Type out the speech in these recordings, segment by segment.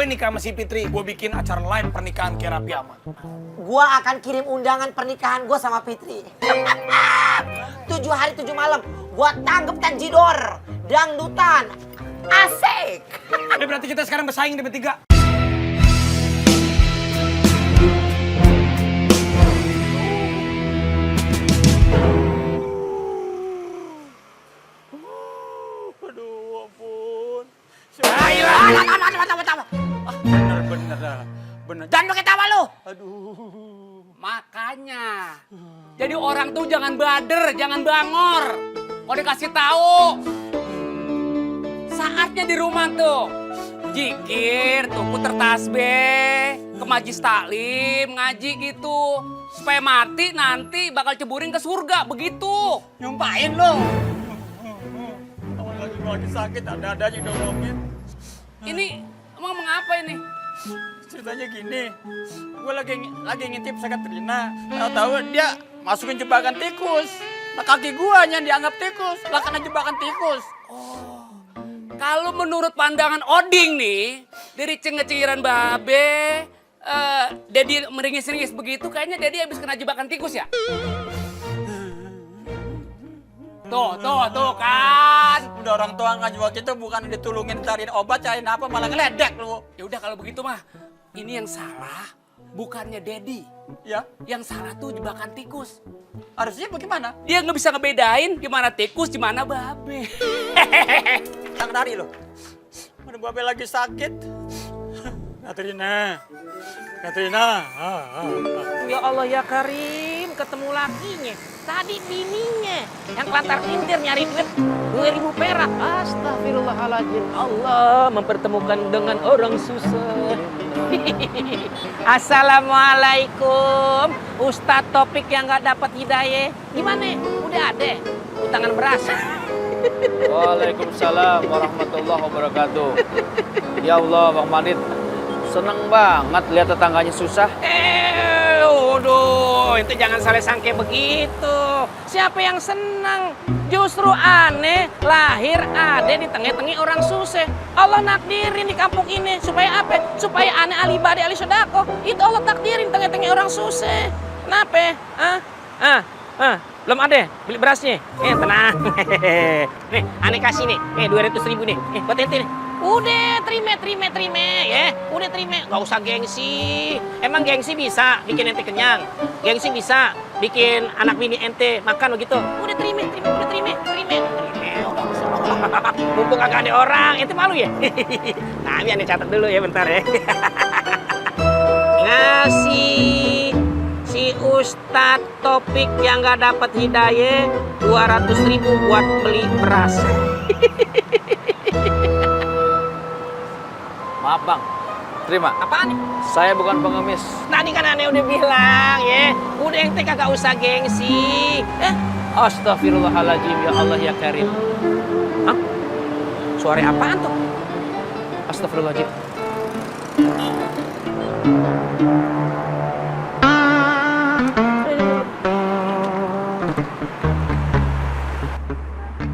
nikah sama si Fitri, gue bikin acara live pernikahan kayak Raffi Ahmad. Gue akan kirim undangan pernikahan gue sama Fitri. 7 hari 7 malam. Gue tanggep tanjidor. Dangdutan. Asik. Berarti kita sekarang bersaing di bertiga. Aduh ampun. Bener. Jangan pakai tawa lu. Aduh. Makanya. Jadi orang tuh jangan bader, jangan bangor. Mau dikasih tahu. Saatnya di rumah tuh. Jikir, tuh puter tasbih, ke majlis taklim, ngaji gitu. Supaya mati nanti bakal ceburin ke surga, begitu. Nyumpain lo. Lagi sakit, ada aja ngomongin. Ini emang mengapa ini? Ceritanya gini, gue lagi ngintip Katrina, tahu dia masukin jebakan tikus. Nah kaki gue yang dianggap tikus, lah kena jebakan tikus. Kalau menurut pandangan Oding nih, dari cengecengiran babe, Dedi meringis-ringis begitu, kayaknya Dedi habis kena jebakan tikus ya? Tuh kan. Udah orang tua ngajak kita bukan ditulungin cariin obat, cariin apa malah ngeledek lu. Ya udah kalau begitu mah, ini yang salah bukannya Dedi. Ya, Yang salah tuh jebakan tikus. harusnya bagaimana? Dia nggak bisa ngebedain gimana tikus, gimana babe. Yang dari lo. Mana babe lagi sakit. Katrina. Ya Allah ya Karim, ketemu lakinya. Tadi bininya yang kelantar intir nyari duit 2.000 perak. Astagfirullahaladzim. Allah mempertemukan dengan orang susah. Assalamualaikum. Ustadz Topik yang nggak dapat hidayah. Gimana? Udah ada utangan beras. Waalaikumsalam warahmatullahi wabarakatuh. Ya Allah, Bang Manit. Seneng banget lihat tetangganya susah. Udah, itu jangan salah sangka begitu. Siapa yang senang? Justru aneh lahir ada di tengah-tengah orang susah. Allah nakdirin di kampung ini supaya apa? Supaya aneh ahli ibadah ahli sedekah. Itu Allah takdirin tengah-tengah orang susah. Kenapa? Belum ada beli berasnya. Tenang. Nih, aneh kasih nih. 200.000 nih. Buat ente nih. Udah terima ya. Udah terima, gak usah gengsi. Emang gengsi bisa bikin ente kenyang. Gengsi bisa bikin anak bini ente makan begitu. Udah terima. Mumpung agak ada orang, ente malu ya? Nah, ini ane catat dulu ya bentar ya. Ngasih si Ustadz Topik yang gak dapat hidayah 200.000 buat beli beras. Maaf Bang, terima. Apaan nih? Saya bukan pengemis. Tadi kan aneh udah bilang ya, udah ente kagak usah gengsi. Astagfirullahaladzim, ya Allah ya Karim. Hah? Suara apaan tuh? Astagfirullahaladzim.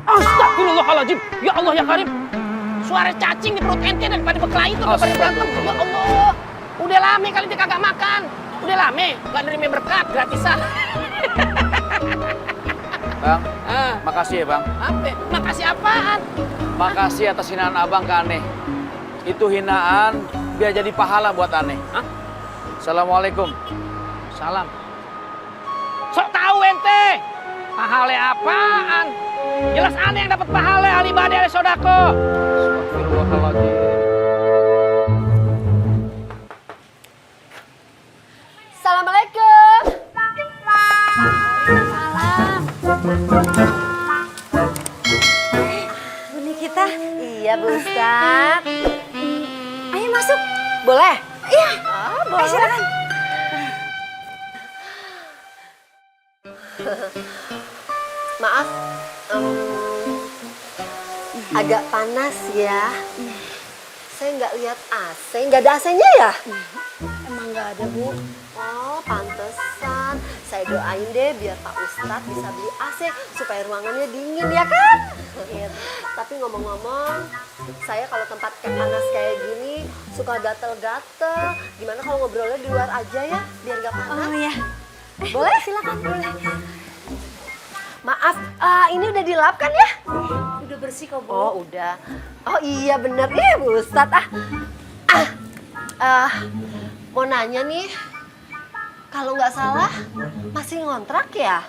Astagfirullahaladzim, ya Allah ya Karim. Suara cacing di perut ente daripada bekelahi itu daripada berantem. Ya Allah, udah lama kali dia kagak makan. Udah lama, gak nerima berkat gratisan. Bang, makasih ya Bang. Apa? Makasih apaan? Makasih atas hinaan Abang ke Aneh. Itu hinaan biar jadi pahala buat Aneh. Hah? Assalamualaikum. Salam. Sok tahu ente. Pahala apaan? Jelas aneh yang dapat pahala ahli ibadah ahli sodako. Astagfirullahaladzim. Assalamualaikum. Waalaikumsalam. Bunda kita? Iya, Bu Ustadz. Ayo masuk. Boleh? Iya. Boleh. Silakan. Maaf, agak panas ya. Saya nggak lihat AC, nggak ada AC-nya ya? Emang nggak ada, Bu. Oh, pantesan. Saya doain deh biar Pak Ustadz bisa beli AC supaya ruangannya dingin ya kan? Iya. Tapi ngomong-ngomong, saya kalau tempat kayak panas kayak gini suka gatel-gatel. Gimana kalau ngobrolnya di luar aja ya, biar gak panas? Oh ya. Boleh? Silakan. Boleh. Maaf, ini udah dilap kan ya? Udah bersih kok, Bu. Oh udah. Oh iya bener Bu Ustadz. Mau nanya nih, kalau nggak salah masih ngontrak ya?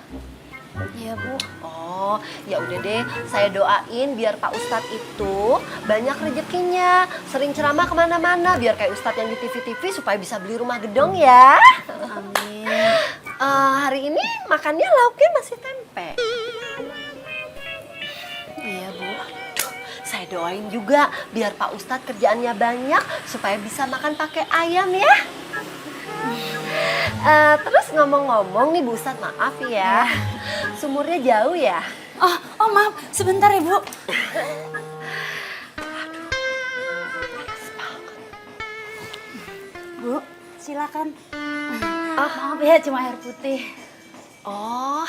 Iya, Bu. Oh ya udah deh, saya doain biar Pak Ustadz itu banyak rezekinya, sering ceramah kemana-mana, biar kayak Ustadz yang di TV-TV supaya bisa beli rumah gedung ya. Amin. Hari ini makannya lauknya masih tempe. Iya, Bu. Saya doain juga biar Pak Ustadz kerjaannya banyak supaya bisa makan pakai ayam ya. Terus ngomong-ngomong nih Bu Ustadz, maaf ya. Sumurnya jauh ya? Oh maaf, sebentar ya, Bu. Bu, silakan. Maaf ya, cuma air putih. Oh,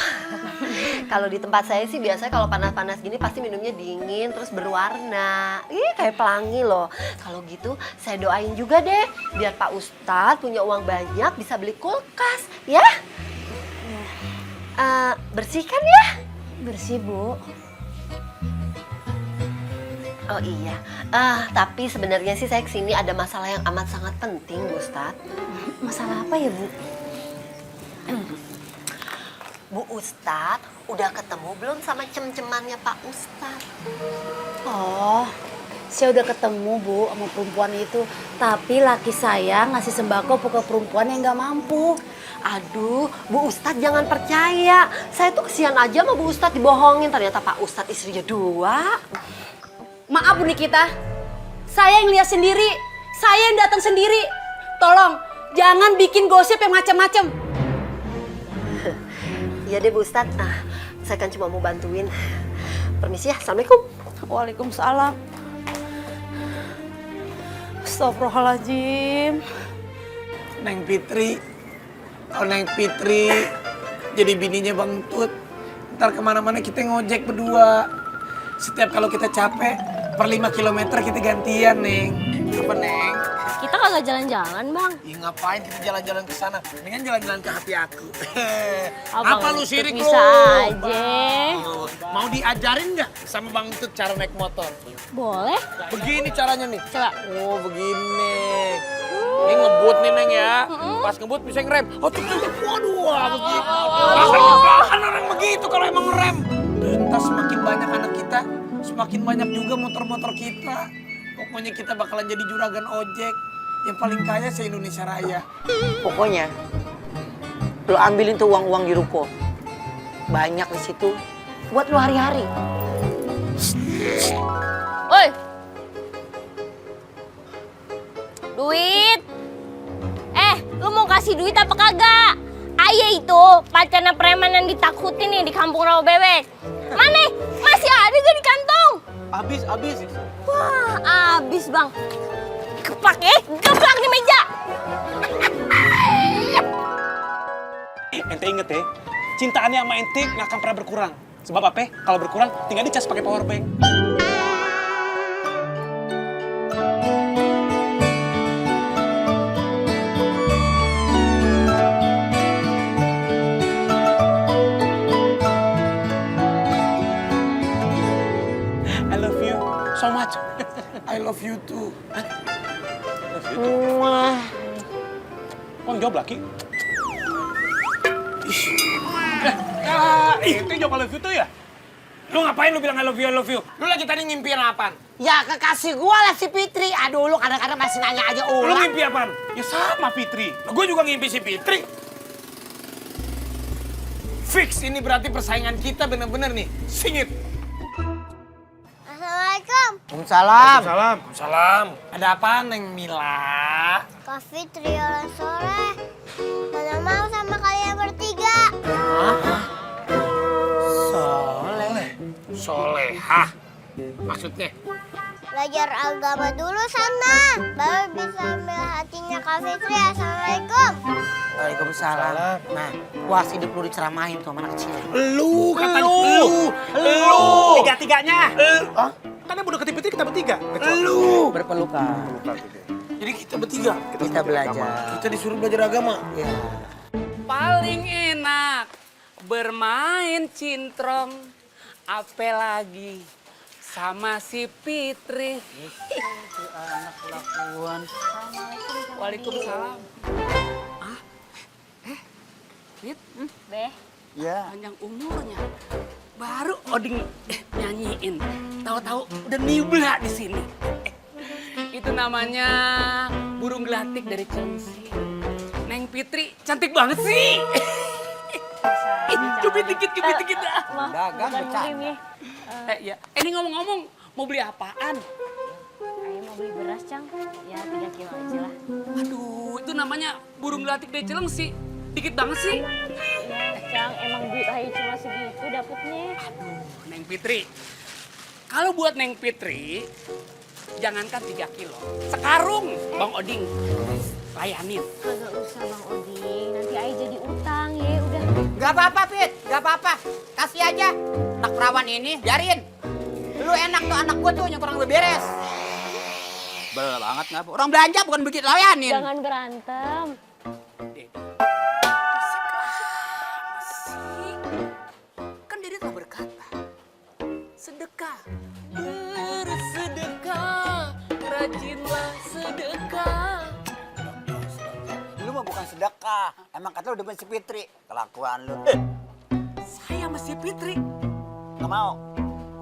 kalau di tempat saya sih biasanya kalau panas-panas gini pasti minumnya dingin terus berwarna. Ih, kayak pelangi loh. Kalau gitu saya doain juga deh biar Pak Ustadz punya uang banyak bisa beli kulkas, ya? Bersih kan ya? Bersih, Bu. Oh iya, tapi sebenarnya sih saya kesini ada masalah yang amat sangat penting, Bu Ustadz. Masalah apa ya, Bu? Bu Ustadz, udah ketemu belum sama cem-cemannya Pak Ustadz? Oh, saya udah ketemu, Bu, sama perempuan itu. Tapi laki saya ngasih sembako ke perempuan yang nggak mampu. Aduh, Bu Ustadz jangan percaya. Saya tuh kesian aja sama Bu Ustadz dibohongin. Ternyata Pak Ustadz istrinya 2. Maaf, Bu Nikita. Saya yang lihat sendiri. Saya yang datang sendiri. Tolong, jangan bikin gosip yang macam-macam. Iya deh Bu Ustadz, saya kan cuma mau bantuin. Permisi ya, Assalamualaikum. Waalaikumsalam. Astagfirullahaladzim. Neng Fitri, kalau Neng Fitri jadi bininya Bang Tut, ntar kemana-mana kita ngojek berdua. Setiap kalau kita capek, per 5 kilometer kita gantian, Neng. Apa, Neng? Kita kagak jalan-jalan, Bang. Ya ngapain kita jalan-jalan ke sana? Mendingan jalan-jalan ke hati aku. Abang Apa lu sirik lu? bisa aja. Mau diajarin nggak sama Bang Tut cara naik motor? Boleh? Begini caranya nih. Coba. Oh, begini. Ini ngebut nih, Neng ya. Pas ngebut bisa ngerem. Oh, tuh. Waduh, begitu. Kan orang begitu kalau emang ngerem. Entah semakin banyak anak kita, semakin banyak juga motor-motor kita. Pokoknya kita bakalan jadi juragan ojek yang paling kaya se-Indonesia Raya. Pokoknya lo ambilin tuh uang-uang di ruko. Banyak di situ buat lo hari-hari. Oi. Duit. Lu mau kasih duit apa kagak? Ayah itu pacarnya preman yang ditakutin nih di kampung Rawa Bebek. Mana? Masih ada gak di kantong? Habis. Wah, abis Bang. Geplak di meja. Ente inget ya, cintaannya sama ente nggak akan pernah berkurang. Sebab apa? Kalau berkurang, tinggal dicas pakai power bank. I love you so much. I love you too. Kok jawab laki? Itu jawab I love you tuh ya? Lu ngapain lu bilang I love you? Lu lagi tadi ngimpiin apaan? Ya kekasih gua lah si Fitri. Aduh lu kadang-kadang masih nanya aja Lu ulang. ngimpi apaan? Ya sama Fitri. Gue juga ngimpi si Fitri. Fix ini berarti persaingan kita bener-bener nih. Singit. Assalamualaikum. Waalaikumsalam. Salam. Ada apaan, Neng Mila? Kak Fitri orang soleh. Mana mau sama kalian bertiga. Solehah. Maksudnya? Belajar agama dulu sana. Baru bisa ambil hatinya Kak Fitri. Assalamualaikum. Waalaikumsalam. Nah, puas hidup lu diceramahin tuh sama anak kecil. Lu katanya lu. Tiga-tiganya. Kan yang udah ketip kita bertiga. Lu. Berpelukan. Jadi kita bertiga. Kita belajar. Kita disuruh belajar agama. Ya. Paling enak bermain cintrong, apalagi sama si Fitri. Anak kelakuan. Waalaikumsalam. Fit, Beh, Ya. panjang umurnya. Baru Oding nyanyiin. Tahu-tahu udah nibla di sini. Itu namanya burung gelatik dari Cilengsi. Neng Fitri cantik banget sih. Cubit dikit. maaf, Dagang bukan bercanda. murim ya. Ya. Ini ngomong-ngomong, mau beli apaan? Ayo mau beli beras, Cang. Ya 3 kilo aja lah. Aduh, itu namanya burung gelatik dari Cilengsi. Dikit banget sih. Ya, Cang, emang duit ayo cuma segitu dapetnya. Aduh, Neng Fitri. Kalau buat Neng Fitri, jangankan 3 kilo. Sekarung, Bang Oding. Layanin. Kagak usah Bang Oding, nanti ayo jadi utang ya, udah. Gak apa-apa, Fit. Gak apa-apa. Kasih aja. Anak perawan ini, biarin. Lu enak tuh anak gua tuh yang kurang beres. Bel banget ngapa? Orang belanja bukan begitu layanin. Jangan berantem. Kan Dede telah berkata, sedekah, bersedekah, rajinlah sedekah. Lu mah bukan sedekah. Emang kata lu demen si Fitri. Kelakuan lu. Saya masih Fitri. Gak mau.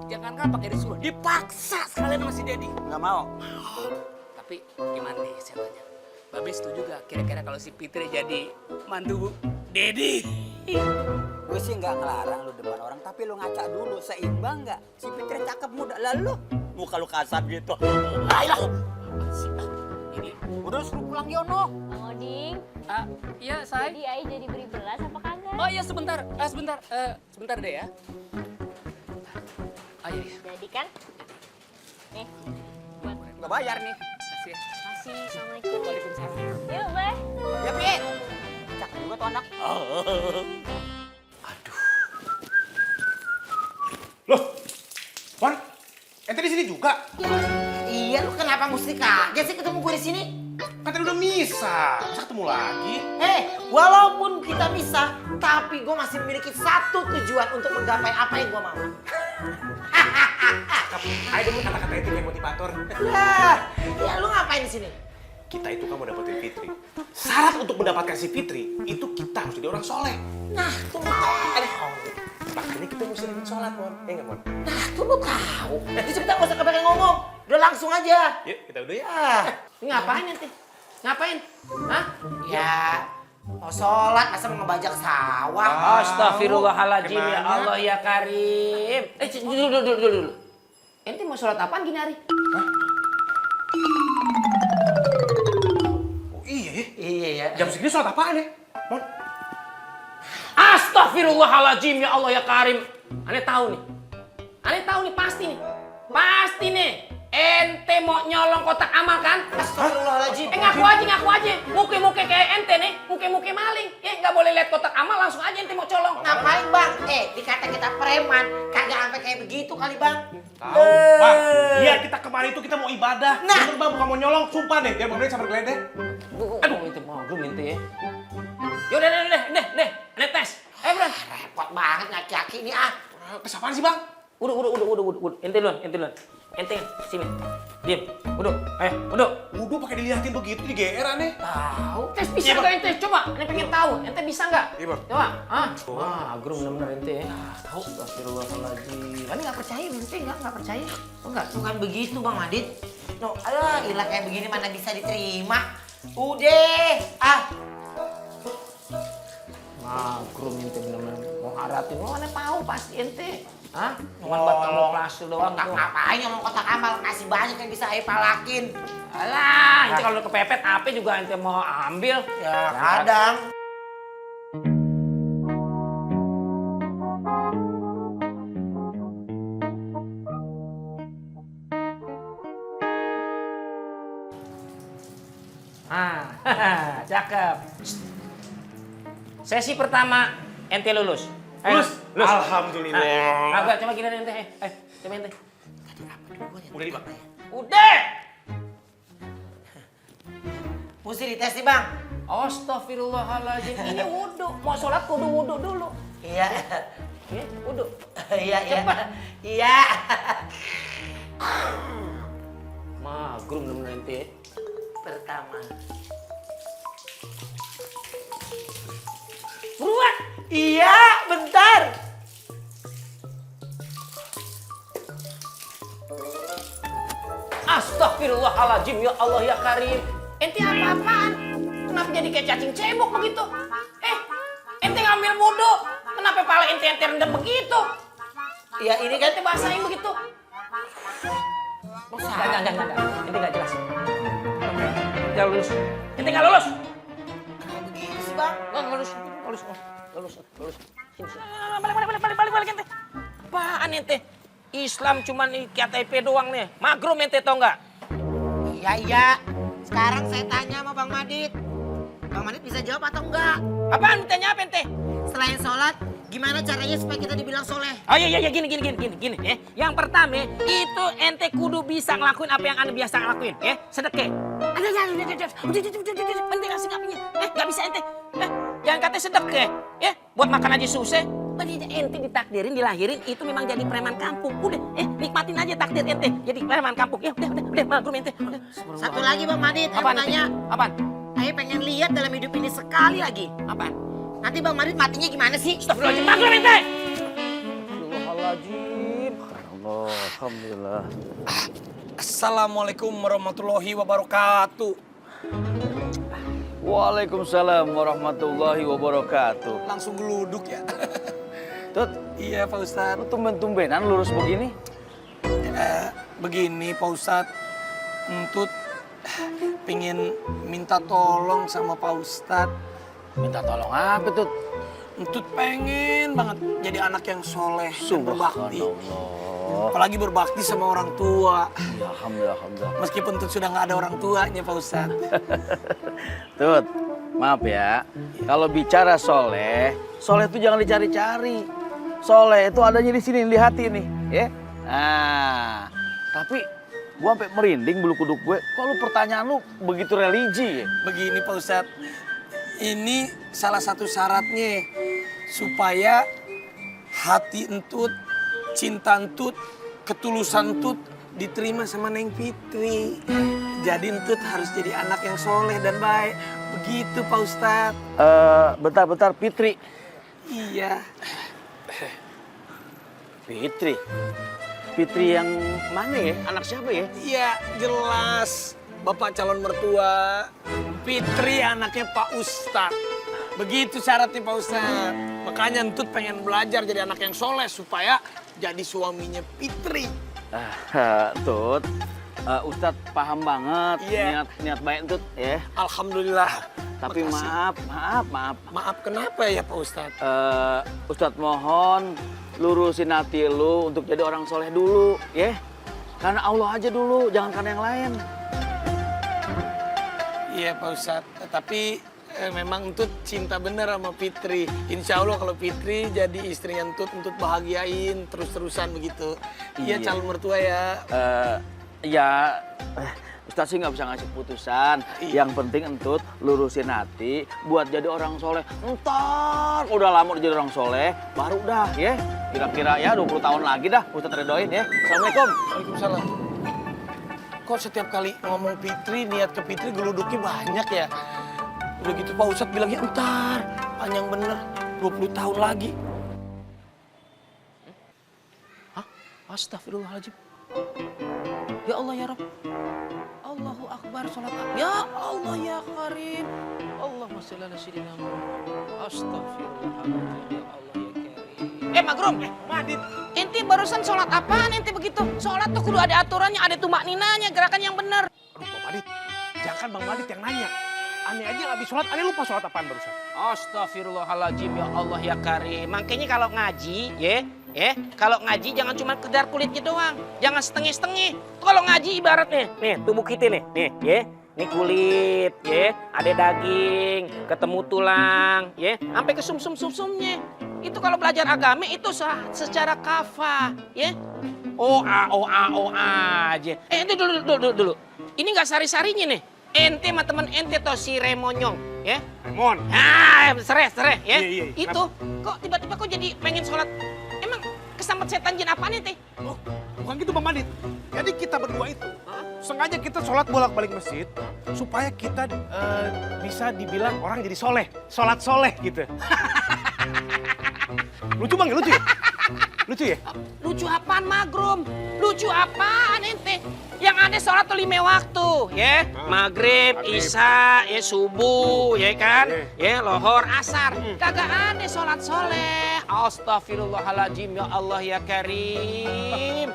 Jangankan pakai disuruh, dipaksa sekalian sama si Dedi. Gak mau. Tapi gimana nih saya tanya? Babe setuju gak kira-kira kalau si Fitri jadi mantu Dedi? Gue sih nggak ngelarang lu depan orang, tapi lu ngaca dulu seimbang nggak? Si Fitri cakep muda, lalu muka lu kasar gitu. Ayolah. Ini, Udah suruh pulang Yono. Bang Oding, iya saya. jadi ayo jadi beli beras apa kagak? Oh iya sebentar, sebentar deh ya. Oh iya, iya. Jadi kan? Nih, buat Nggak bayar nih. Kasih ya. kasih. Assalamualaikum. Waalaikumsalam. Yuk, Beh. Ya Fit. Cakep juga tuh anak. Loh. Wan, ente di sini juga? Iya, lu kenapa mesti kaget sih ketemu gue di sini? Kan tadi udah misah. Masa ketemu lagi? Walaupun kita misah, tapi gue masih memiliki satu tujuan untuk menggapai apa yang gue mau. Ayo dulu kata-kata itu kayak motivator. Ya lu ngapain di sini? Kita itu kan mau dapetin Fitri. Syarat untuk mendapatkan si Fitri, itu kita harus jadi orang soleh. Nah, tuh lu tahu. Makanya kita mesti rajin sholat, Mon. Ya nggak, Mon? Nah, tuh lu tahu. Nanti sebentar gak usah kebanyakan ngomong. Udah langsung aja. Yuk, kita udah ya. Ini ngapain nanti? Ngapain? Hah? Ya, mau sholat, masa mau ngebajak sawah? Astagfirullahaladzim ya Gimana? Allah ya Karim. Dulu. Ente mau sholat apaan gini hari? Oh iya ya. Iya ya. Jam segini sholat apaan ya? Mon? Astagfirullahaladzim ya Allah ya Karim. Aneh tahu nih pasti nih. Pasti nih. Ente mau nyolong kotak amal kan? Astagfirullahaladzim. Ngaku aja. Muke-muke kayak ente nih. Muke-muke maling. Nggak boleh lihat kotak amal langsung aja ente mau colong. Ngapain bang? Dikata kita preman, kagak sampai kayak begitu kali bang. Tahu, Bang. Lihat kita kemarin itu kita mau ibadah. Nah. Bener, Bang, bukan mau nyolong. Sumpah deh, biar Bang Dede sampai geledek. Aduh, ente mau ente ya. Yaudah, deh. Aneh tes. Bro. Repot banget ngaki-ngaki ini ah. Tes apaan sih, Bang? Udah. Ente duluan. Ente sini. Diam. Udah. Udah. Udah pakai dilihatin begitu di GR aneh. Tahu. Tes bisa nggak ente? Coba. Ente pengen tahu. Ente bisa nggak? Iya, Bang. Coba. Wah, agro bener-bener ente ya. Tahu. Astagfirullahaladzim. Kan nggak percaya, ente nggak percaya. Oh enggak, bukan begitu bang Adit. No, alah, ilah kayak begini mana bisa diterima. Udah, Agro ente bener-bener mau haratin. Mau aneh tahu pasti ente. Hah? Cuma buat kamu plaster doang kotak tuh. ngapain yang mau kotak amal? Kasih banyak yang bisa Ae palakin. Alah, ente kalau kepepet apa juga ente mau ambil. Ya kadang. Cakep. Sesi pertama ente lulus. Lulus? Lulus. Alhamdulillah. Agak coba gini ente. Coba ente. Udah Bang. Udah. Mesti dites nih bang. Astagfirullahaladzim. Ini wudhu. Mau sholat kudu wudhu dulu. Iya. Wudhu. Iya, iya. Cepat. Iya. Magrum nemen ente. Pertama. Buruan. Iya, bentar. Astagfirullahaladzim, ya Allah ya Karim. Ente apa-apaan? Kenapa jadi kayak cacing cebok begitu? Ente ngambil wudhu. Kenapa pala ente rendam begitu? Iya, ini kan Ente basahin begitu. Enggak. Ente nggak jelas. Nggak lulus. Ente nggak lulus. begini sih bang. Nggak lulus. Sini. Balik ente. Apaan ente? Islam cuman KTP doang nih. Magrum ente tau nggak? Iya. Sekarang saya tanya sama Bang Madit. Bang Madit bisa jawab atau enggak? Apaan ditanya apa ente? Selain sholat, gimana caranya supaya kita dibilang soleh? Oh iya gini ya. Yang pertama itu ente kudu bisa ngelakuin apa yang anda biasa ngelakuin ya. Sedekah. Udah, penting kasih ngapainnya. Nggak bisa ente. Jangan katanya sedekah ya. Buat makan aja susah. Tadi ente ditakdirin, dilahirin itu memang jadi preman kampung. Udah, nikmatin aja takdir ente. Jadi preman kampung. Ya udah, magrum ente. Udah. Satu lagi Bang Madit, saya mau Apaan ente? tanya. Apaan? Saya pengen lihat dalam hidup ini sekali lagi. Apaan? Nanti Bang Madit matinya gimana sih? Astagfirullahaladzim, magrum ente. Alhamdulillah. Assalamualaikum warahmatullahi wabarakatuh. Waalaikumsalam warahmatullahi wabarakatuh. Langsung geluduk ya. Tut, Iya Pak Ustadz. lu tumben-tumbenan lurus begini? Begini Pak Ustadz, Entut pengen minta tolong sama Pak Ustadz. Minta tolong apa, Tut? Entut pengen banget jadi anak yang soleh dan berbakti. Subhanallah. Apalagi berbakti sama orang tua. Ya, alhamdulillah. Meskipun Entut sudah nggak ada orang tuanya Pak Ustadz. Tut, maaf ya. Kalau bicara soleh itu jangan dicari-cari. Soleh itu adanya di sini, di hati nih, ya. Nah, tapi gua sampai merinding bulu kuduk gue. Kok lu pertanyaan lu begitu religi ya? Begini Pak Ustadz, ini salah satu syaratnya supaya hati Entut, cinta Entut, ketulusan Entut diterima sama Neng Fitri. Jadi Entut harus jadi anak yang soleh dan baik. Begitu Pak Ustadz. Bentar, Fitri. Iya. Fitri yang mana ya? Anak siapa ya? Iya, jelas. Bapak calon mertua. Fitri anaknya Pak Ustadz. Begitu syaratnya Pak Ustadz. Makanya Entut pengen belajar jadi anak yang soleh supaya jadi suaminya Fitri. Tut, Ustadz paham banget niat baik Tut ya. Alhamdulillah. Tapi Makasih. maaf. Maaf kenapa ya Pak Ustadz? Ustadz mohon lurusin hati lu untuk jadi orang soleh dulu ya. Karena Allah aja dulu, jangan karena yang lain. Iya Pak Ustadz, tapi memang Entut cinta bener sama Fitri. Insya Allah kalau Fitri jadi istrinya Entut bahagiain terus-terusan begitu. Iya Iya. calon mertua ya. Ustadz sih nggak bisa ngasih putusan. Iya. Yang penting Entut lurusin hati buat jadi orang soleh. Ntar udah lama udah jadi orang soleh, baru dah ya. Kira-kira ya 20 tahun lagi dah Ustadz redoin ya. Assalamualaikum. Waalaikumsalam. Kok setiap kali ngomong Fitri, niat ke Fitri geluduknya banyak ya? Udah gitu Pak Ustadz bilangnya entar, panjang bener, 20 tahun lagi. Astagfirullahaladzim. Ya Allah ya Rabb. Allahu Akbar, sholat. Ya Allah ya Karim. Allahumma sholli ala sayyidina Muhammad. Astagfirullahaladzim. Ya Allah ya Karim. Magrum. Madit. Ente barusan sholat apaan ente begitu? Sholat tuh kudu ada aturannya, ada tumak ninanya, gerakan yang benar. Aduh Bang Madit, jangan Bang Madit yang nanya. Aneh aja yang habis sholat, aneh lupa sholat apaan barusan. Astagfirullahaladzim, ya Allah ya Karim. Makanya kalau ngaji, kalau ngaji jangan cuma kedar kulitnya doang. Jangan setengah-setengah. Kalau ngaji ibaratnya, nih tubuh kita nih, Nih kulit, ya, ada daging, ketemu tulang, ya, sampai ke sumsumnya. Itu kalau belajar agama itu secara kafah, ya. OA aja. Itu dulu. Ini nggak sari-sarinya nih. Ente sama temen ente toh si Remonyong, ya. Remon. Sereh, ya. Iya. Itu kok tiba-tiba kok jadi pengen sholat? Emang kesambet setan jin apaan ente? Oh, bukan gitu Bang Madit. Jadi kita berdua itu sengaja kita sholat bolak-balik masjid supaya kita bisa dibilang orang jadi soleh, sholat soleh gitu. Lucu Bang, lucu ya? Lucu ya? Lucu apaan magrum? Lucu apaan ente? Yang ada sholat tuh 5 waktu, ya. Maghrib, isya, ya subuh, ya kan? Ya lohor, asar. Kagak ada sholat soleh. Astagfirullahaladzim, ya Allah ya Karim.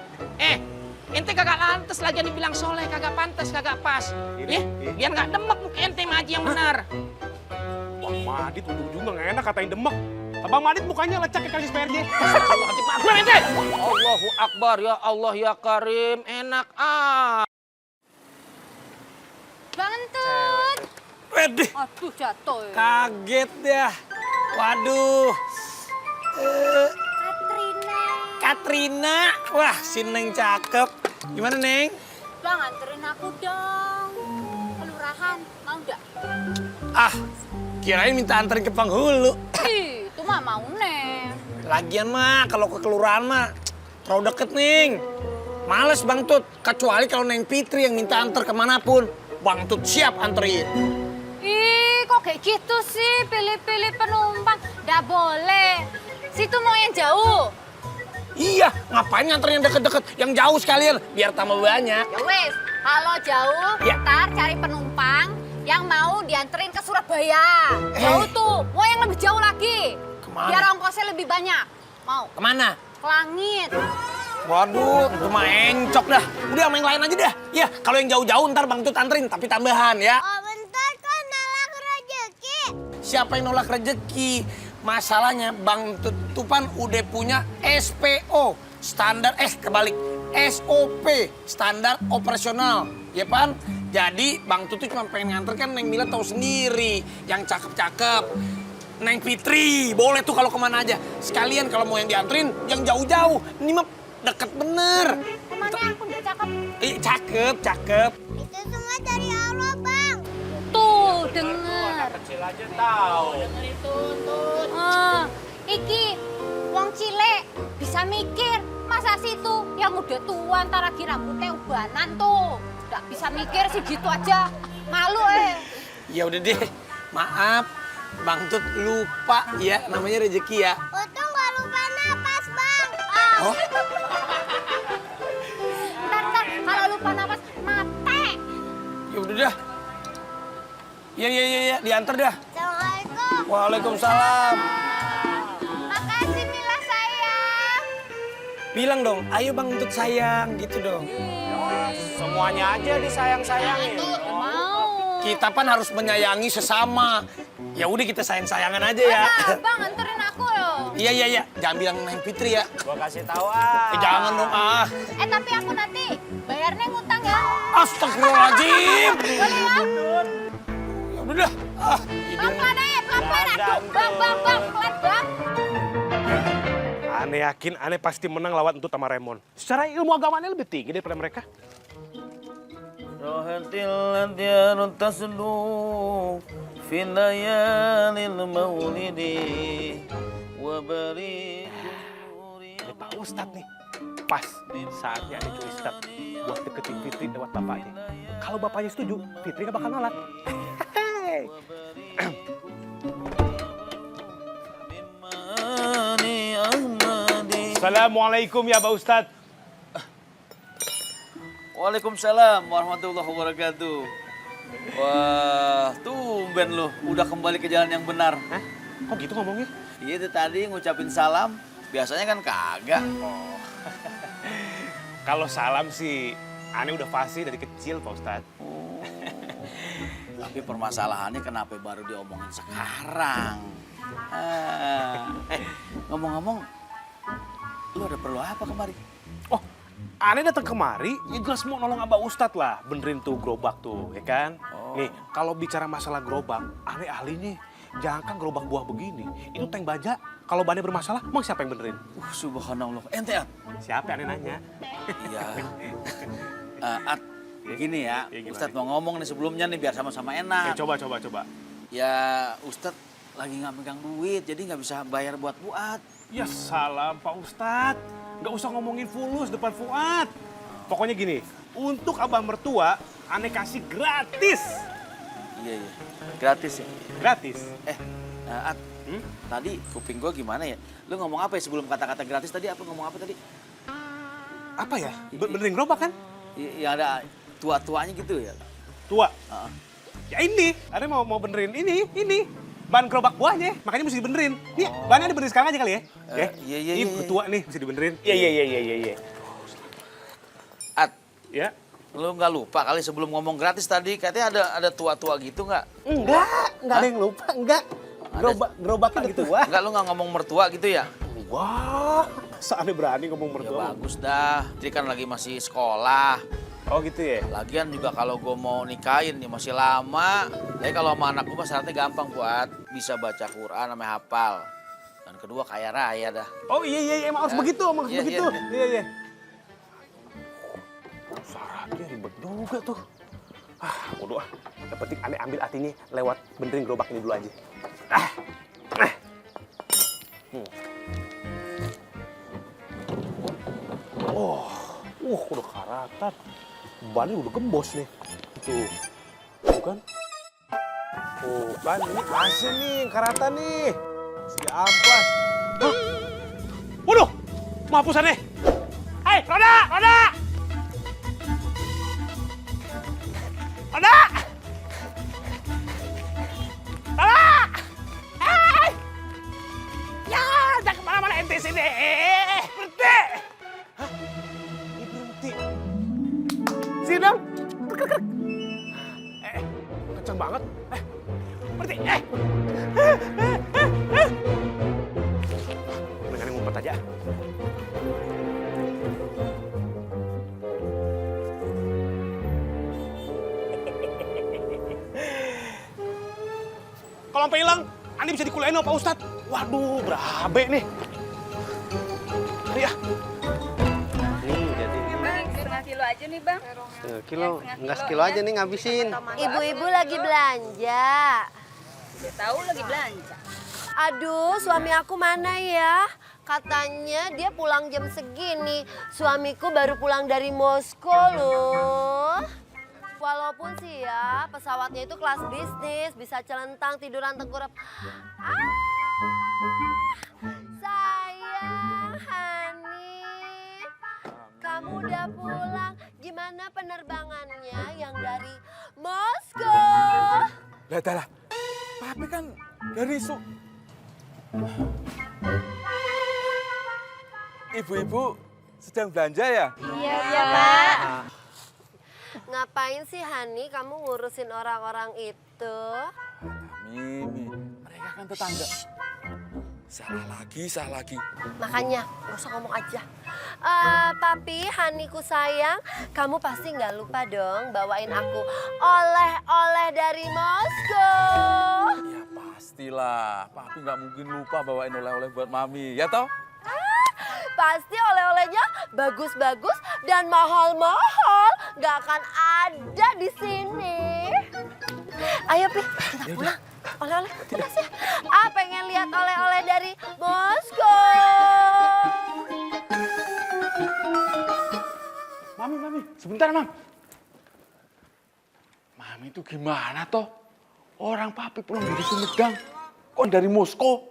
Ente kagak lantas lagi dibilang soleh, kagak pantas, kagak pas. Ya, biar nggak demek muka ente maji yang benar. Bang Madit ujung-ujungnya nggak enak katain demek. Bang Madit mukanya lecak kayak kalis PRJ. Maghrib ente. Allahu Akbar, ya Allah ya Karim. Enak Bang Entut. Wedih, Aduh, jatuh. kaget dah. Waduh. Katrina. Wah, si Neng cakep. Gimana Neng? Bang, anterin aku dong. Kelurahan, mau nggak? Ah, kirain minta anterin ke penghulu. Ih, itu mah mau, Neng. Lagian mah kalau ke kelurahan mah terlalu deket Neng. Males Bang Tut, kecuali kalau Neng Fitri yang minta anter kemanapun. Bang Tut siap anterin. Ih, kok kayak gitu sih? Pilih-pilih penumpang. Nggak boleh. Situ mau yang jauh. Iya, ngapain nganterin yang deket-deket? Yang jauh sekalian, biar tambah banyak. Ya wes, kalau jauh, Ya. ntar cari penumpang yang mau dianterin ke Surabaya. Jauh tuh, mau yang lebih jauh lagi. Kemana? Biar ongkosnya lebih banyak. Mau? Kemana? Ke Langit. Waduh, itu mah encok dah. Udah sama yang lain aja dah. Ya, kalau yang jauh-jauh ntar Bang Tut anterin, tapi tambahan ya. Oh bentar kan nolak rezeki. Siapa yang nolak rezeki? Masalahnya Bang Tutupan udah punya SPO, standar kebalik. SOP, standar operasional. Ya Pan? Jadi Bang Tutu cuma pengen nganter kan Neng Mila tahu sendiri. Yang cakep-cakep. Neng Fitri, boleh tuh kalau kemana aja. Sekalian kalau mau yang dianterin, yang jauh-jauh. Ini mah deket bener. Emangnya aku udah cakep? Cakep. Itu semua dari Allah bang. Tuh, denger. Kecil aja tahu. Iki, wong cilik bisa mikir. Masa situ yang udah tua ntar lagi rambutnya ubanan tuh. Nggak bisa mikir sih gitu aja. Malu Ya udah deh, maaf. Bang Tut lupa ya, namanya rezeki ya. Untung gak lupa napas bang. Oh, Ntar, kalau lupa napas, mate. ya udah dah. Iya, diantar dah. Assalamualaikum. Waalaikumsalam. Makasih Mila sayang. Bilang dong, ayo Bang Tut sayang, gitu dong. Semuanya aja disayang-sayangin. Mau. Kita kan harus menyayangi sesama. Ya udah kita sayang-sayangan aja ya. Bang, anterin aku loh. Iya. Jangan bilang Neng Fitri ya. Gua kasih tahu Jangan dong Tapi aku nanti bayarnya ngutang ya. Astagfirullahaladzim. Boleh ya? Ya udah dah. Pelan-pelan aja, pelan-pelan. Aduh, bang, pelan bang. Aneh yakin, aneh pasti menang lawan Entut sama Remon. Secara ilmu agamanya lebih tinggi daripada mereka. Rohatil latihan tasdu fi layalil maulidi wa Ini Pak Ustadz nih. Pas saatnya ada cuy Ustadz buat deketin Fitri lewat bapaknya. Kalau bapaknya setuju, Fitri gak bakal nolak. Assalamualaikum ya Pak Ustadz. Waalaikumsalam warahmatullahi wabarakatuh. Wah, tumben lu udah kembali ke jalan yang benar. Hah? Kok gitu ngomongnya? Iya itu tadi ngucapin salam, biasanya kan kagak. Kalau salam sih, aneh udah fasih dari kecil Pak Ustadz. Tapi permasalahannya kenapa baru diomongin sekarang? Ngomong-ngomong, lu ada perlu apa kemari? Aneh datang kemari, ya jelas mau nolong Abah Ustadz lah. Benerin tuh gerobak tuh, ya kan? Nih, kalau bicara masalah gerobak, aneh ahli nih. Jangan gerobak buah begini. Itu tank baja. Kalau bannya bermasalah, emang siapa yang benerin? Subhanallah. Ente, At? Siapa yang aneh nanya? Iya. At, gini ya. Iya, gimana Ustadz nih? mau ngomong nih sebelumnya nih biar sama-sama enak. Coba. Ya, Ustadz lagi nggak megang duit, jadi nggak bisa bayar buat Fuad. Ya salam Pak Ustadz. Nggak usah ngomongin fulus depan Fuad. Pokoknya gini, untuk abah mertua, aneh kasih gratis. Iya. Gratis ya? Gratis. At, tadi kuping gua gimana ya? Lu ngomong apa ya sebelum kata-kata gratis tadi? Ngomong apa tadi? Apa ya? Benerin gerobak kan? Yang ada tua-tuanya gitu ya? Tua. Heeh. Ya ini, ada mau benerin ini. Ban gerobak buahnya, makanya mesti dibenerin. Nih, bannya dibenerin sekarang aja kali ya? Iya. Ini tua nih, mesti dibenerin. Iya. At, Ya. lu nggak lupa kali sebelum ngomong gratis tadi, katanya ada tua-tua gitu nggak? Enggak ada yang lupa, enggak. Gerobaknya gitu. Wah. Enggak, lu nggak ngomong mertua gitu ya? Wah, masa aneh berani ngomong Ya mertua? bagus dah, jadi kan lagi masih sekolah. Oh gitu ya? Lagian juga kalau gue mau nikahin ya masih lama. Tapi kalau sama anak gue syaratnya gampang buat bisa baca Quran sampai hafal. Dan kedua kaya raya dah. Oh iya, emang harus begitu, Iya. Iya. Syaratnya ribet juga tuh. Udah yang penting aneh ambil hatinya lewat benerin gerobak ini dulu aja. Udah karatan. Bannya udah gembos nih. Tuh kan? Oh, kan ini AC nih, karatan nih. Si amplas. Hah? Waduh, mahapusannya. Hei, roda! Roda! Hei! Ya, jangan kemana-mana ente sini. Berhenti! Hah? Ini berhenti. Sini dong. Kenceng banget. Berhenti. Mendingan ngumpet aja. Kalau sampai hilang, Andi bisa dikuliahin sama Pak Ustadz. Waduh, berabe nih. Iya. Nih, jadi Setengah kilo aja nih bang. kilo, enggak sekilo aja nih ngabisin. Ibu-ibu lagi belanja. Udah tahu lagi belanja. Aduh, suami aku mana ya? Katanya dia pulang jam segini. Suamiku baru pulang dari Moskow loh. Walaupun sih ya, pesawatnya itu kelas bisnis, bisa celentang, tiduran tengkurap. Sayang, Hani, kamu udah pulang. Gimana penerbangannya yang dari Moskow? Lah, Papi kan dari Ibu-ibu sedang belanja ya? Iya, Pak. Ngapain sih, Hani, kamu ngurusin orang-orang itu? Mimi, mereka kan tetangga. Salah lagi. Makanya, gak usah ngomong aja. Papi, Haniku sayang, kamu pasti nggak lupa dong bawain aku oleh-oleh dari Moskow. Ya pastilah, Papi nggak mungkin lupa bawain oleh-oleh buat Mami, ya toh? Pasti oleh-olehnya bagus-bagus dan mahal-mahal. Nggak akan ada di sini. Ayo, Pi, kita pulang. Oleh-oleh, terus ya. Pengen lihat oleh-oleh dari Moskow. Mami, sebentar, Mam. Mami itu gimana toh? Orang Papi pulang dari Sumedang, kok dari Moskow?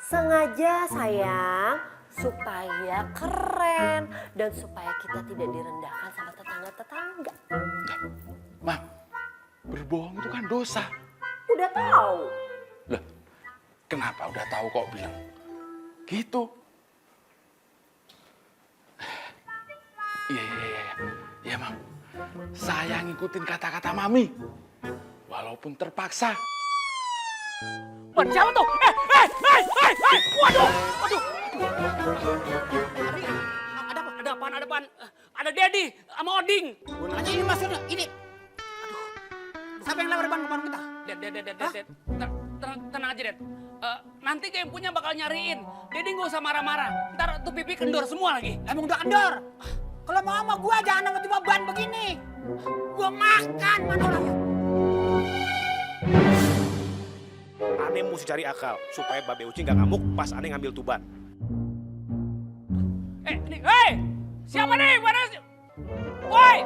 Sengaja, sayang, supaya keren dan supaya kita tidak direndahkan sama tetangga-tetangga. Mam, berbohong itu kan dosa. Udah tahu. Lah, kenapa udah tahu kok bilang gitu? Iya, Mam. Saya ngikutin kata-kata Mami. Walaupun terpaksa. Ban siapa tuh? Waduh! Ada apa? Ada apaan? Ada Dedi sama Oding. Gue nanya ini maksudnya, ini. preman kita. Det. Tenang aja, Det. Nanti kayak punya bakal nyariin. Dedi nggak usah marah-marah. Ntar tuh pipi kendor semua lagi. Emang udah kendor? Kalau mau sama gua jangan sama tiba ban begini. Gua makan mana orangnya. Aneh mesti cari akal supaya Babe Uci nggak ngamuk pas Aneh ngambil tuban. Hei! Siapa nih? Mana? Woi!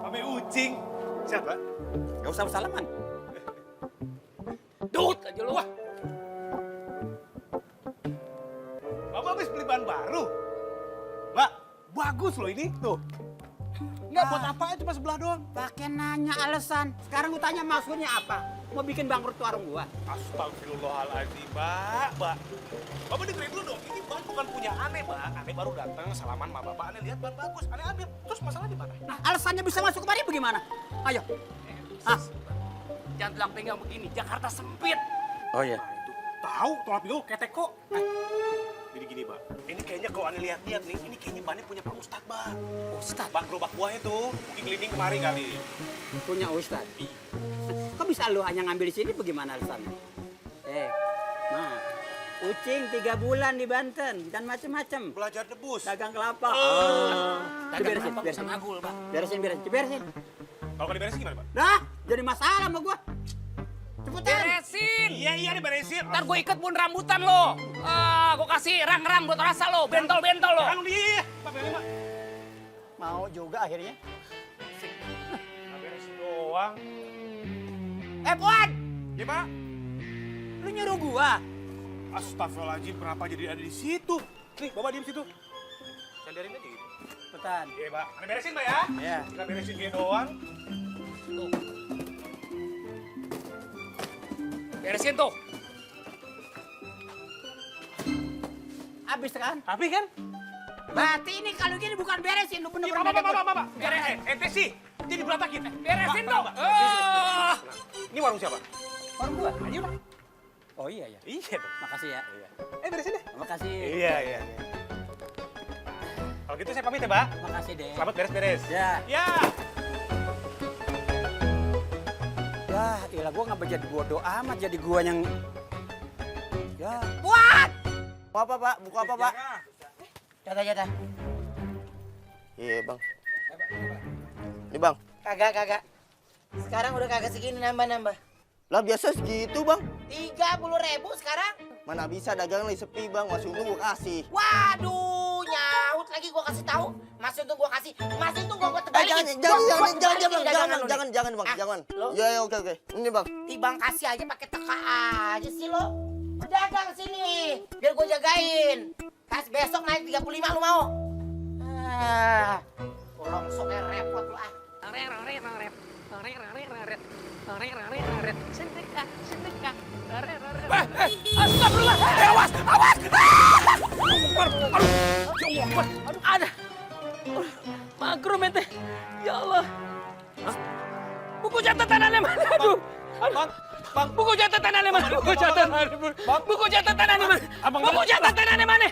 Babe Ucing. Siapa? Gak usah salaman. Dut aja lu. Wah. Bapak habis beli ban baru. Mbak, bagus loh ini. Tuh. Enggak buat apa, cuma sebelah doang. Pakai nanya alasan. Sekarang gua tanya maksudnya apa? Mau bikin bangkrut warung gua? Astagfirullahaladzim, Mbak. Bapak dengerin dulu dong, ini ban bukan punya Aneh, Mbak. Aneh baru datang, salaman sama Bapak. Aneh lihat ban bagus, Aneh ambil. Terus masalah di mana? Nah, alasannya bisa masuk kemari bagaimana? Ayo. Jangan telang pinggang begini. Jakarta sempit. Oh iya. Nah, itu. Tahu, tolak pinggul ketek kok. Jadi gini, Mbak. Ini kayaknya kalau Aneh lihat-lihat nih, ini kayaknya bannya punya Pak Ustadz, Mbak. Ustadz? Bang gerobak buah itu. Mungkin keliling kemari kali. Punya Ustadz. Kok bisa lu hanya ngambil di sini bagaimana alasannya? Nah, Ucing 3 bulan di Banten dan macem-macem. Belajar debus. Dagang kelapa. Dagang kelapa sama agul, Bang. Beresin. Kalau nggak diberesin gimana, Pak? Dah, jadi masalah sama gua. Cepetan. Beresin. Iya, diberesin. Ntar gue ikat bun rambutan lo. Gue kasih rang-rang buat rasa lo. Bentol-bentol lo. Kan dia, Pak Beli, Pak. Mau juga akhirnya. Nggak beresin doang. Puan! Ya, Pak. Lu nyuruh gua? Astagfirullahaladzim, kenapa jadi ada di situ? Nih, Bapak diem situ. Sandarin aja gitu. Cepetan. Iya, Pak. Aneh beresin, Pak ya? Iya. Kita beresin dia doang. Tuh. Beresin tuh. Habis kan? Tapi kan? Berarti ini kalau gini bukan beresin, lu Iya, bener-bener. Bapak. Beresin. Ente sih, jadi berantakin. Beresin Pak, tuh. Pak. Ini warung siapa? Orang gua. Ayo lah. Oh iya. Iya dong. Makasih ya. Beresin deh. Makasih. Iya. Kalau gitu saya pamit ya, Pak. Makasih deh. Selamat beres-beres. Ya. Ya. Yah, iyalah gua nggak jadi bodoh amat jadi gua yang. Ya. Buat. Apa, Pak? Buku apa, Pak? Jatah. Iya, Bang. Ini, Bang. Kagak. Sekarang udah kagak segini nambah. Lah biasa segitu, Bang. 30.000 sekarang. Mana bisa dagang lagi sepi, Bang. Masih untung gua kasih. Waduh, nyaut lagi gua kasih tahu. Masih untung gua kasih. Masih untung gua tebalikin. Jangan, Bang. Jangan. Ya, oke. Ini, Bang. Tibang kasih aja pakai teka aja sih lo. Dagang sini, biar gua jagain. Pas besok naik 35 lu mau? Rongsoknya repot lu ah. Astagfirullah. Awas. Ada. Makrum ente. Ya Allah. Buku catatannya mana? Aduh. Bang, buku catatannya mana? Buku catatannya mana? Buku catatannya mana?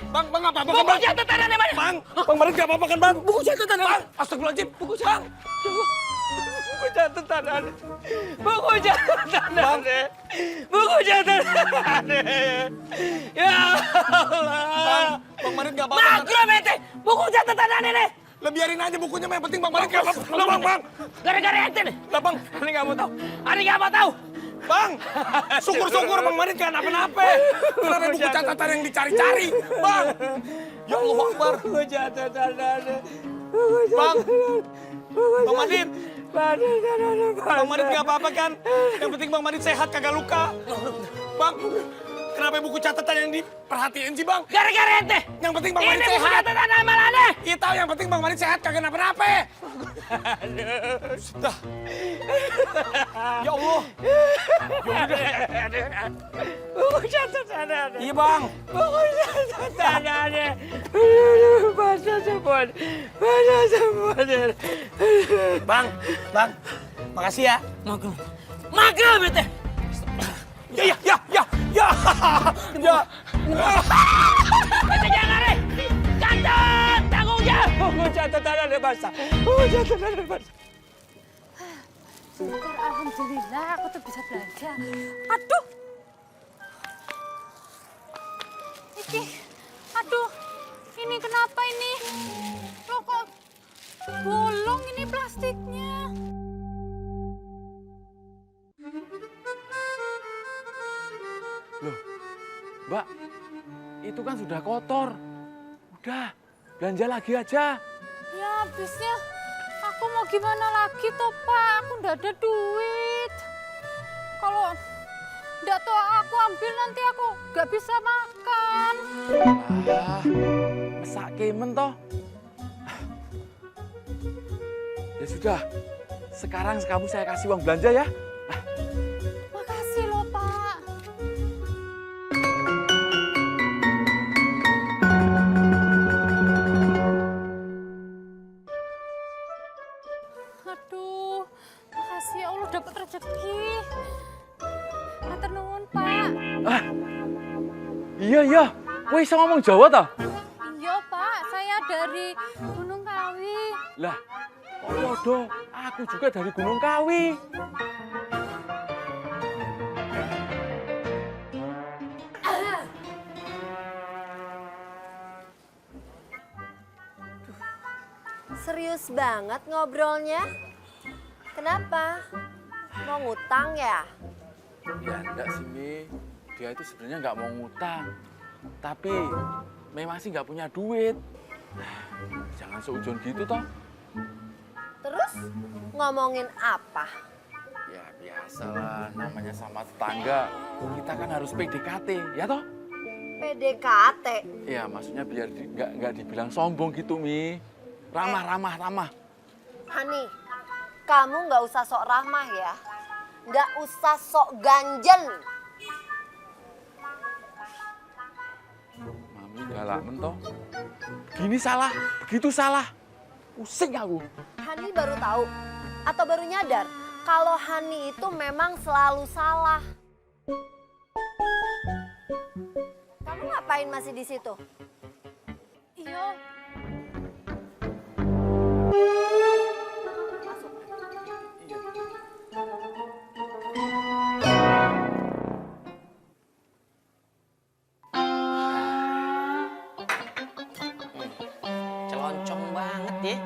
Bang, apa? Buku catatannya mana? Bang Marit gak apa-apa kan, Bang? Buku catatannya mana? Astagfirullahaladzim. Buku catatan. Buku catatan. Buku catatan. Buku catatan. Ya Allah. Bang Marit gak apa-apa kan? Makrum ente. Buku catatan nih. Lah biarin aja bukunya, yang penting Bang Marit gak apa-apa. Lah, Bang. Gara-gara ente nih. Lah, Bang. Ani nggak mau tahu. Ani nggak mau tahu. Bang, syukur-syukur Bang Marit gak kenapa-napa. Kenapa buku catatan yang dicari-cari, Bang? Ya Allah Akbar. Buku catatan. Bang Marit. Bang Marit gak apa-apa kan? Yang penting Bang Marit sehat, kagak luka. Bang, kenapa buku catatan yang diperhatiin sih, Bang? Gara-gara ente. Yang penting Bang Marit Ini buku sehat. catatan mana nih? Iya tahu, yang penting Bang Marit sehat, kagak kenapa-napa. Dah. Ya Allah. Buku catatan. Iya, Bang. Buku catatan. Bahasa sebut. Bang, makasih ya. Makrum ente. Ya. Ente jangan nih. Catat, tanggung jawab. Buku catatan ada bahasa. Buku catatan ada bahasa. Syukur, alhamdulillah aku tuh bisa belanja. Aduh. Aduh. Ini kenapa ini? Loh kok bolong ini plastiknya? Loh, Mbak, itu kan sudah kotor. Udah, belanja lagi aja. Ya habisnya aku mau gimana lagi toh Pak? Aku ndak ada duit. Kalau ndak tuh aku ambil nanti aku nggak bisa makan. Ah, mesak kemen toh. Ya sudah, sekarang kamu saya kasih uang belanja ya. Makasih loh Pak. Aduh, makasih ya Allah dapat rezeki. Matur nuwun Pak. Ah, iya. Kowe iso ngomong Jawa toh? Iya Pak, saya dari Gunung Kawi. Lah, kok podo? Aku juga dari Gunung Kawi. Serius banget ngobrolnya? Kenapa? Mau ngutang ya? Ya enggak sih, Mi. Dia itu sebenarnya nggak mau ngutang. Tapi memang sih nggak punya duit. Jangan seujun gitu toh. Terus ngomongin apa? Ya biasalah, namanya sama tetangga. Kita kan harus PDKT, ya toh? PDKT. Ya maksudnya biar nggak dibilang sombong gitu, Mi. Ramah. Hani, kamu nggak usah sok ramah ya. Nggak usah sok ganjen. Mami galak mentoh. Begini salah, begitu salah. Pusing aku. Hani baru tahu atau baru nyadar kalau Hani itu memang selalu salah. Kamu ngapain masih di situ? Iya. Celoncong banget ya.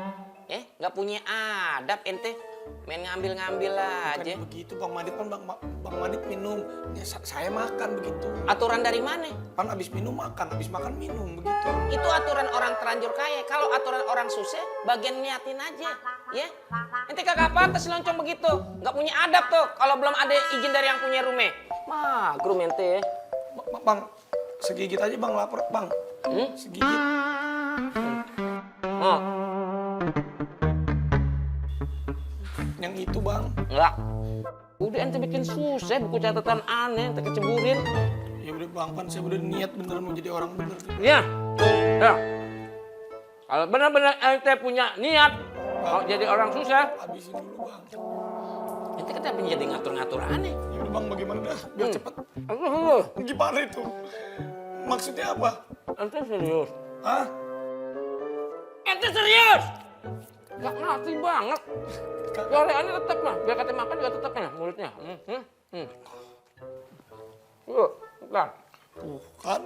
Nggak punya adab ente. Main ngambil-ngambil aja. Bukan begitu Bang Madit, kan Bang Madit minum. Ya, saya makan begitu. Aturan dari mana? Kan habis minum makan, habis makan minum begitu. Itu aturan orang terlanjur kaya. Kalau aturan orang susah, bagian niatin aja, ya. Ente kagak pantas loncong begitu. Nggak punya adab tuh. Kalau belum ada izin dari yang punya rumah. Magrum ente ya. Bang, segigit aja Bang, lapar Bang. Segigit. Yang itu Bang. Enggak. Udah ente bikin susah buku catatan aneh, ente keceburin. Ya udah Bang, kan saya udah niat beneran mau jadi orang bener. Ya. Kalau benar-benar ente punya niat mau jadi orang susah, Habisin dulu Bang. ente kenapa jadi ngatur-ngatur aneh? Ya udah Bang, bagaimana dah? Biar cepet. Aduh, Gimana itu? Maksudnya apa? ente serius? Hah? Ente serius? Gak ngerti banget. Gorengannya tetap mah, biar kata makan juga tetap ya mulutnya. Yuk, bentar. Kan?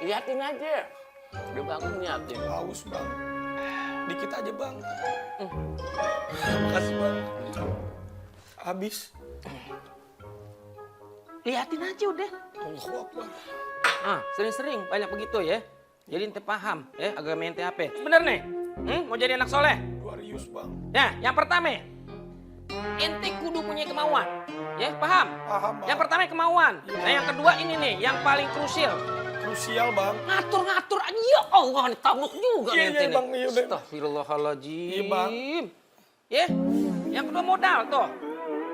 Liatin aja. Udah bangun liatin. Haus Bang. Dikit aja Bang. Makasih Bang. Habis. Liatin aja udah. Allahu Akbar. Sering-sering banyak begitu ya. Jadi ente paham ya agama ente apa. Bener nih. Mau jadi anak soleh? Warius Bang. Ya, yang pertama ente kudu punya kemauan. Ya, paham? Paham Bang. Yang pertama kemauan. Nah, yang kedua ini nih, yang paling krusial. Krusial Bang. Ngatur-ngatur aja. Ya Allah, ditabuk juga Iya, ente iya, nih. Bang, iya, udah. Astagfirullahaladzim. Iya, Bang. Ya, yang kedua modal tuh.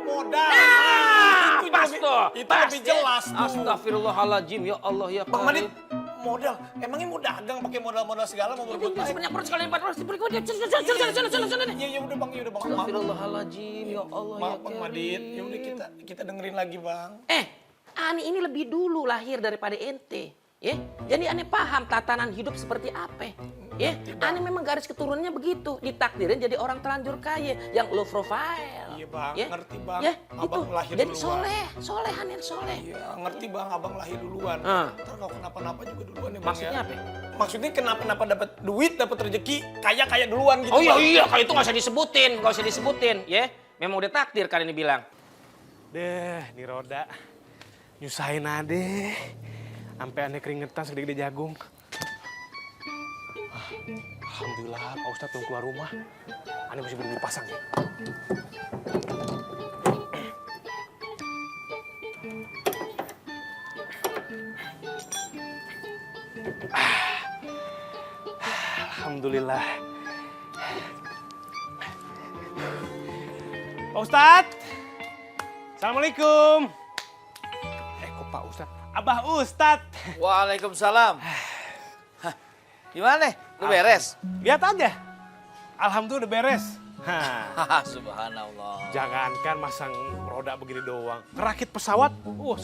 Modal. Nah, pas tuh. Itu Pas, lebih ya. jelas tuh. Astagfirullahaladzim. Ya Allah, ya Bang Karim. Madit, modal. Emangnya mau dagang pakai modal-modal segala mau berbuat baik? Sebanyak perut sekali 400 diberi kode. Sana. Iya udah Bang, iya udah Bang. Maaf. Astagfirullahaladzim. Ya Allah, ya Maaf Bang Madit. Ya udah Karim. kita dengerin lagi Bang. Ani ini lebih dulu lahir daripada ente. Ya, jadi aneh paham tatanan hidup seperti apa. Ya, aneh memang garis keturunannya begitu. Ditakdirin jadi orang terlanjur kaya yang low profile. Iya bang, Ya? ngerti bang. Ya, Abang itu. lahir Jadi duluan. soleh Aneh soleh. Iya, ngerti bang, abang lahir duluan. Ah. Ntar kalau kenapa-napa juga duluan ya bang. Maksudnya ya. apa? Maksudnya kenapa-napa dapat duit, dapat rezeki, kaya duluan gitu. Oh iya, bang. iya, kalau itu nggak usah disebutin, ya. Memang udah takdir kalian ini bilang. Deh, nih roda. Nyusahin ade. Sampai aneh keringetan segede-gede jagung. Alhamdulillah, Pak Ustadz belum keluar rumah. Aneh masih buru-buru pasang nih. Alhamdulillah. Pak Ustadz! Assalamualaikum! Kok Pak Ustadz? Abah Ustadz! Waalaikumsalam. Hah, gimana? Lu beres? Lihat aja. Alhamdulillah udah beres. Haha, subhanallah. Jangankan masang roda begini doang. Ngerakit pesawat,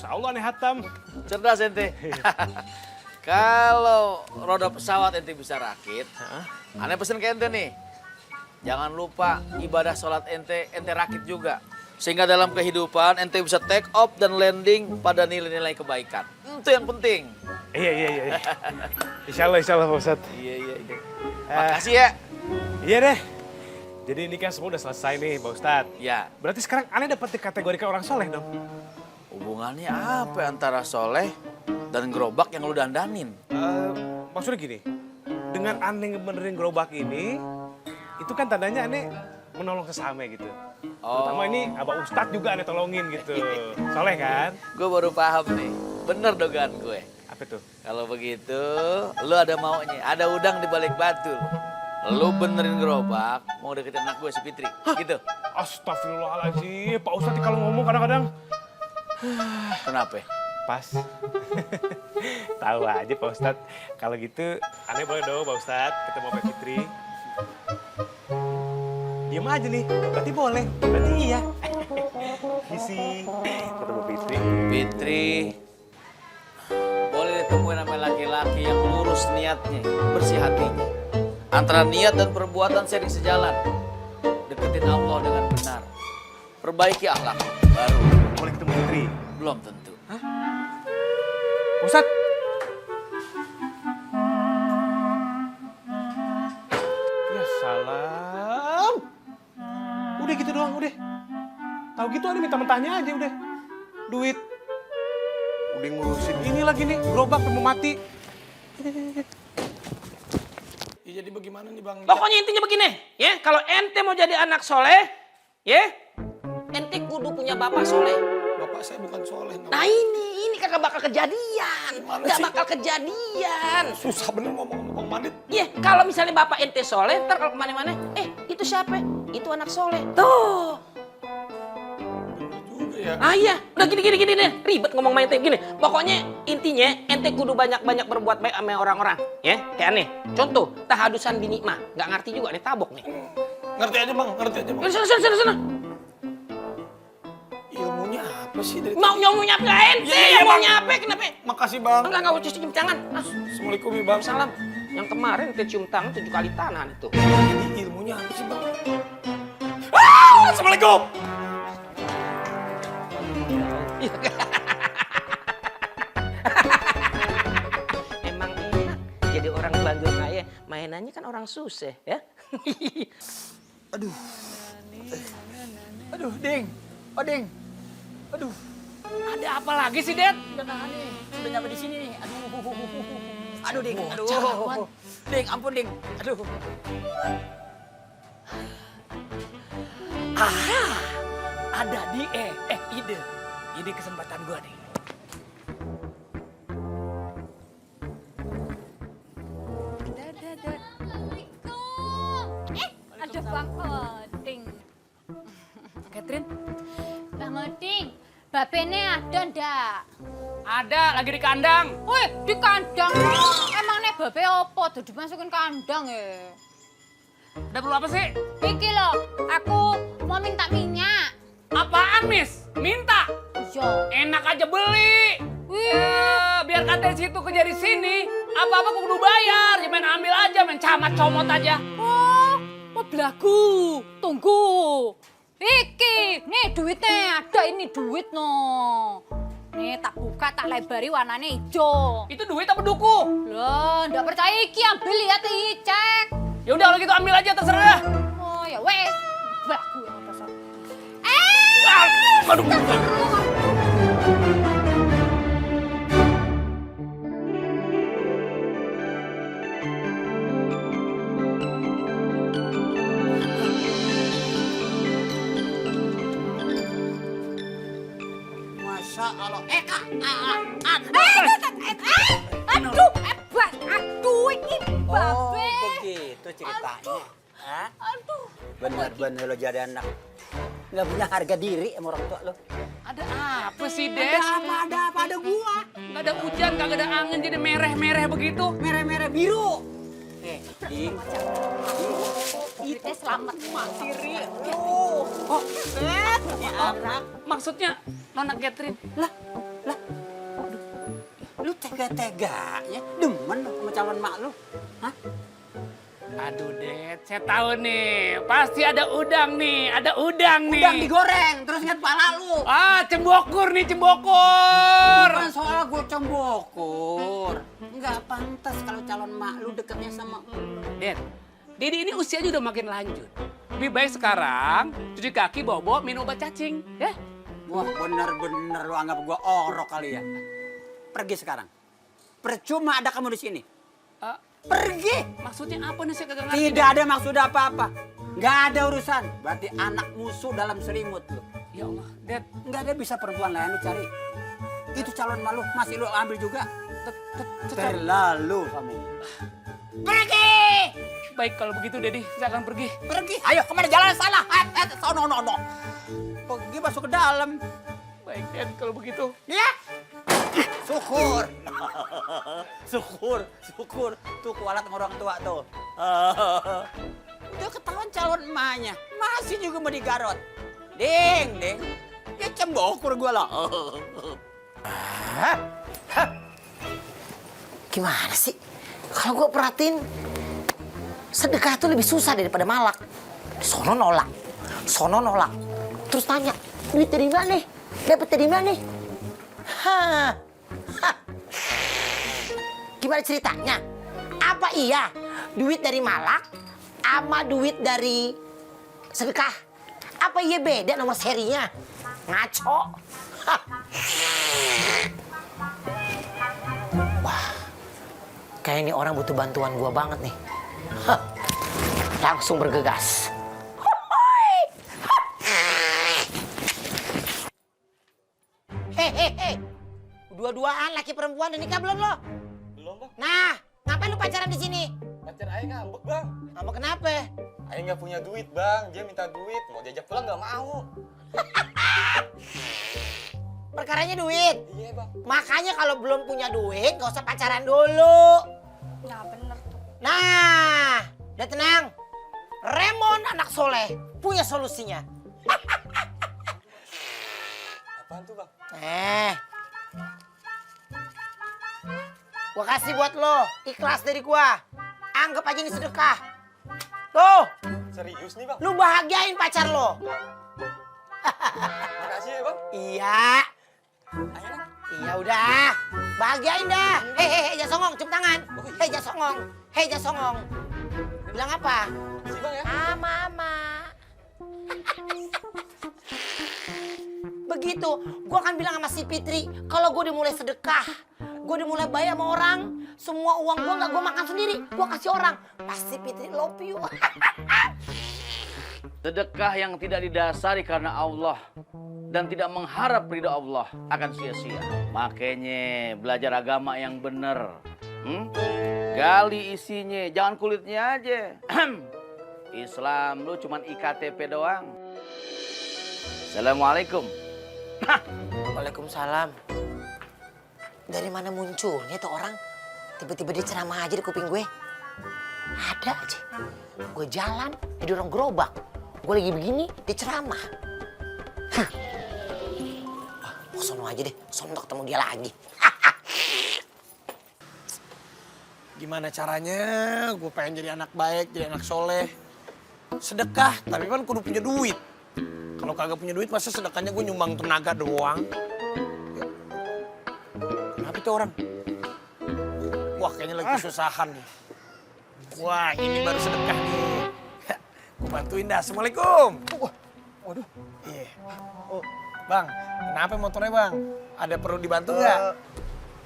Allah aneh hatam. Cerdas ente. Kalau roda pesawat ente bisa rakit, aneh pesen ke ente nih. Jangan lupa ibadah sholat ente rakit juga. Sehingga dalam kehidupan ente bisa take off dan landing pada nilai-nilai kebaikan. Itu yang penting. Iya. Insya Allah Pak Ustadz. Iya. Makasih ya. Iya deh. Jadi ini kan semua udah selesai nih Pak Ustadz. Ya. Berarti sekarang aneh dapat dikategorikan orang soleh dong. Hubungannya apa antara soleh dan gerobak yang lu dandanin? Maksudnya gini, dengan aneh ngebenerin gerobak ini, itu kan tandanya aneh menolong sesama gitu. Terutama ini Abah Ustadz juga aneh tolongin gitu. Soleh kan? Gue baru paham nih. Bener dogan gue. Apa tuh? Kalau begitu, lu ada maunya. Ada udang di balik batu. Lu benerin gerobak, mau deketin anak gue si Fitri. Gitu. Astagfirullahaladzim, Pak Ustadz kalau ngomong kadang-kadang. Kenapa? Pas. Tahu aja Pak Ustadz. Kalau gitu, aneh boleh dong Pak Ustadz ketemu Pak Fitri. Diam aja nih, berarti boleh. Berarti iya. Isi ketemu Fitri. Fitri, boleh ditemuin sama laki-laki yang lurus niatnya, bersih hatinya. Antara niat dan perbuatan sering sejalan. Deketin Allah dengan benar. Perbaiki akhlak. Baru Boleh ketemu Fitri. belum tentu. Pak Ustadz. Ya salam. Udah gitu doang, udah. Tahu gitu aneh minta mentahnya aja udah. Duit. Udah ngurusin ini lagi nih, gerobak mau mati. Ya, jadi bagaimana nih bang? Pokoknya intinya begini, ya. Kalau ente mau jadi anak soleh, ya, ente kudu punya bapak soleh. Bapak saya bukan soleh. Nah ini kagak bakal kejadian, Gimana nggak sih? bakal kejadian. Susah bener ngomong sama Bang Mandit. Iya, kalau misalnya bapak ente soleh, ntar kalau kemana-mana, itu siapa? Itu anak soleh. Tuh. Juga ya. Ah iya, udah gini deh, ribet ngomong main gini. Pokoknya intinya ente kudu banyak-banyak berbuat baik sama orang-orang, ya. Kayak aneh. Contoh, tahadusan bini mah, nggak ngerti juga nih tabok nih. Ngerti aja bang, ngerti aja bang. Sana. Ilmunya apa sih dari Mau nyapa ente, Iya, yang mau Bang. nyapa kenapa? Makasih bang. Enggak usah cium tangan. Assalamualaikum ya bang. Salam. Yang kemarin ente cium tangan 7 kali tanan itu. Ini ilmunya apa sih bang? Assalamualaikum. Emang enak jadi orang telanjur kaya, mainannya kan orang susah ya. Aduh, Ding. Oh, Ding. Aduh. Ada apa lagi sih, Det? Udah nyampe di sini nih. Aduh, Ding. Aduh. Ding, ampun, Ding. Aduh. Ada ide. Ini kesempatan gua nih. Ada Bang Oding. Catherine, Bang Oding, babene ada ndak? ada lagi di kandang. Wih, di kandang. Emangnya babe apa? Tuh dimasukin kandang ya. Ada perlu apa sih? Iki loh, aku mau minta minyak. Apaan, Miss? Minta? Iya. Enak aja beli. Wih. biar katanya situ kerja di sini, apa-apa kudu bayar. Ya main ambil aja, main camat comot aja. Oh belagu, tunggu. Iki, nih duitnya ada, ini duit no. Nih tak buka, tak lebari warnanya hijau. Itu duit apa duku? Loh, ndak percaya iki ambil lihat cek. Ya udah kalau gitu ambil aja terserah. Oh ya wes, belagu yang dasar. Aduh. Masya Allah. Kak. Aduh, ini babe. Begitu ceritanya. Hah? Aduh. Bener-bener lo jadi anak. Nggak punya harga diri sama orang tua lo. Ada apa sih, Des? Ada gua. Nggak ada hujan, kagak ada angin, jadi mereh-mereh begitu. Merah-merah biru. Ding. Duitnya selamat. Siri. Maksudnya Nona Catherine. Lu tega-teganya demen lo sama calon mak lu. Hah? Aduh, Det, saya tahu nih. Pasti ada udang nih, ada udang nih. Udang digoreng, terus ingat pala lu. Ah, cembokur nih, cembokur. Bukan soal gue cembokur. Nggak pantas kalau calon mak lu deketnya sama lu. Det, Dedi ini usianya udah makin lanjut. Lebih baik sekarang cuci kaki, bobo, minum obat cacing. Ya? Wah, bener-bener lu anggap gua orok kali ya. Pergi sekarang. Percuma ada kamu di sini. Pergi. Maksudnya apa nih, saya kagak ngerti. Tidak ada maksud apa-apa. Nggak ada urusan. Berarti anak musuh dalam selimut lu. Ya Allah, Det. Nggak ada bisa perempuan lain lu cari. Itu calon malu masih lu ambil juga. Terlalu kamu. Pergi. Baik kalau begitu, Dedi, saya akan pergi. Pergi. Ayo, kemana jalan salah? Sono. Pergi masuk ke dalam. Baik, Det, kalau begitu. Ya. Syukur. Syukur. Tuh kualat sama orang tua tuh. Udah ketahuan calon emaknya. Masih juga mau digarot. Ding. Ya cembokur gua lah. Gimana sih? Kalau gue perhatiin, sedekah tuh lebih susah daripada malak. Sono nolak. Terus tanya, duit dari mana nih? Dapat dari mana nih? Hah. Gimana ceritanya? Apa iya duit dari malak sama duit dari sedekah? Apa iya beda nomor serinya? Ngaco. Hah. Wah, kayak ini orang butuh bantuan gua banget nih. Hah. Langsung bergegas. Hehehe. Dua-duaan laki perempuan udah nikah belum lo? Belum, Bang. Nah, ngapain lu pacaran di sini? Pacar Ayah ngambek, Bang. Ngambek kenapa? Ayah nggak punya duit, Bang. Dia minta duit. Mau diajak pulang nggak mau. Perkaranya duit. Iya, Bang. Makanya kalau belum punya duit, gak usah pacaran dulu. Nah bener tuh. Nah, udah tenang. Remon anak soleh punya solusinya. Apaan tuh, Bang? Gua kasih buat lo, ikhlas dari gua. Anggap aja ini sedekah. Tuh, Serius nih, Bang? lu bahagiain pacar lo. Makasih ya, Bang. Iya. Ayo, Bang. Iya udah, bahagiain dah. Hei, jangan songong, cium tangan. Hei, jangan songong. Bilang apa? Makasih, Bang ya. Mama. Begitu, gue akan bilang sama si Fitri, kalau gue udah mulai sedekah, gue udah mulai bayar sama orang, semua uang gue nggak gue makan sendiri, gue kasih orang. Pasti Fitri love you. Sedekah yang tidak didasari karena Allah dan tidak mengharap ridho Allah akan sia-sia. Makanya belajar agama yang benar. Gali isinya, jangan kulitnya aja. Islam lu cuman IKTP doang. Assalamualaikum. Waalaikumsalam. Dari mana munculnya tuh orang? Tiba-tiba dia ceramah aja di kuping gue. Ada aja. Gue jalan, di dorong gerobak. Gue lagi begini, dia ceramah. Mau sono aja deh, sono ketemu dia lagi. Gimana caranya gue pengen jadi anak baik, jadi anak soleh. Sedekah, tapi kan kudu punya duit. Kalau kagak punya duit, masa sedekahnya gue nyumbang tenaga doang? Ya. Kenapa itu orang? Wah, kayaknya lagi kesusahan nih. Wah, ini baru sedekah nih. Gue bantuin dah. Assalamualaikum. Waduh. Iya. Oh, Bang, kenapa motornya Bang? Ada perlu dibantu nggak?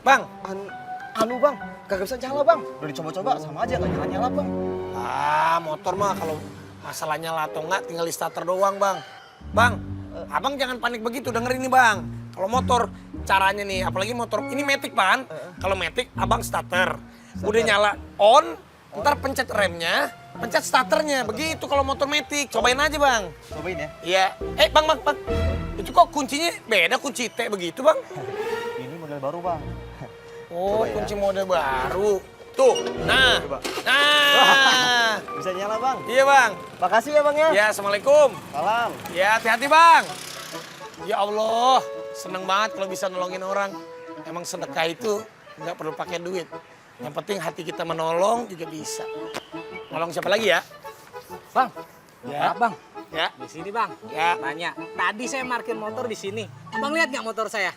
Bang. Anu bang, kagak bisa nyala bang. Udah dicoba-coba sama aja nggak nyala-nyala bang. Ah, motor mah kalau masalah nyala atau nggak tinggal di starter doang Bang. Bang, abang jangan panik begitu, dengerin nih Bang. Kalau motor caranya nih, apalagi motor ini Matic Pan. Kalau Matic abang starter. Udah nyala on, ntar pencet remnya, pencet starternya. Begitu kalau motor Matic. Cobain aja Bang. Cobain ya. Iya. Bang. Itu kok kuncinya beda kunci T begitu Bang? Ini model baru bang. Oh, Coba ya. kunci model baru. Tuh, nah. Coba. Nah. Bisa nyala bang. Iya Bang. Makasih ya bang ya. Ya, Assalamualaikum. Salam. Ya, hati-hati Bang. Ya Allah, seneng banget kalau bisa nolongin orang. Emang sedekah itu nggak perlu pakai duit. Yang penting hati kita menolong juga bisa. Nolong siapa lagi ya? Bang, Ya. Bang. Ya. Di sini bang. Ya. Nanya. Tadi saya parkir motor di sini. Abang lihat nggak motor saya?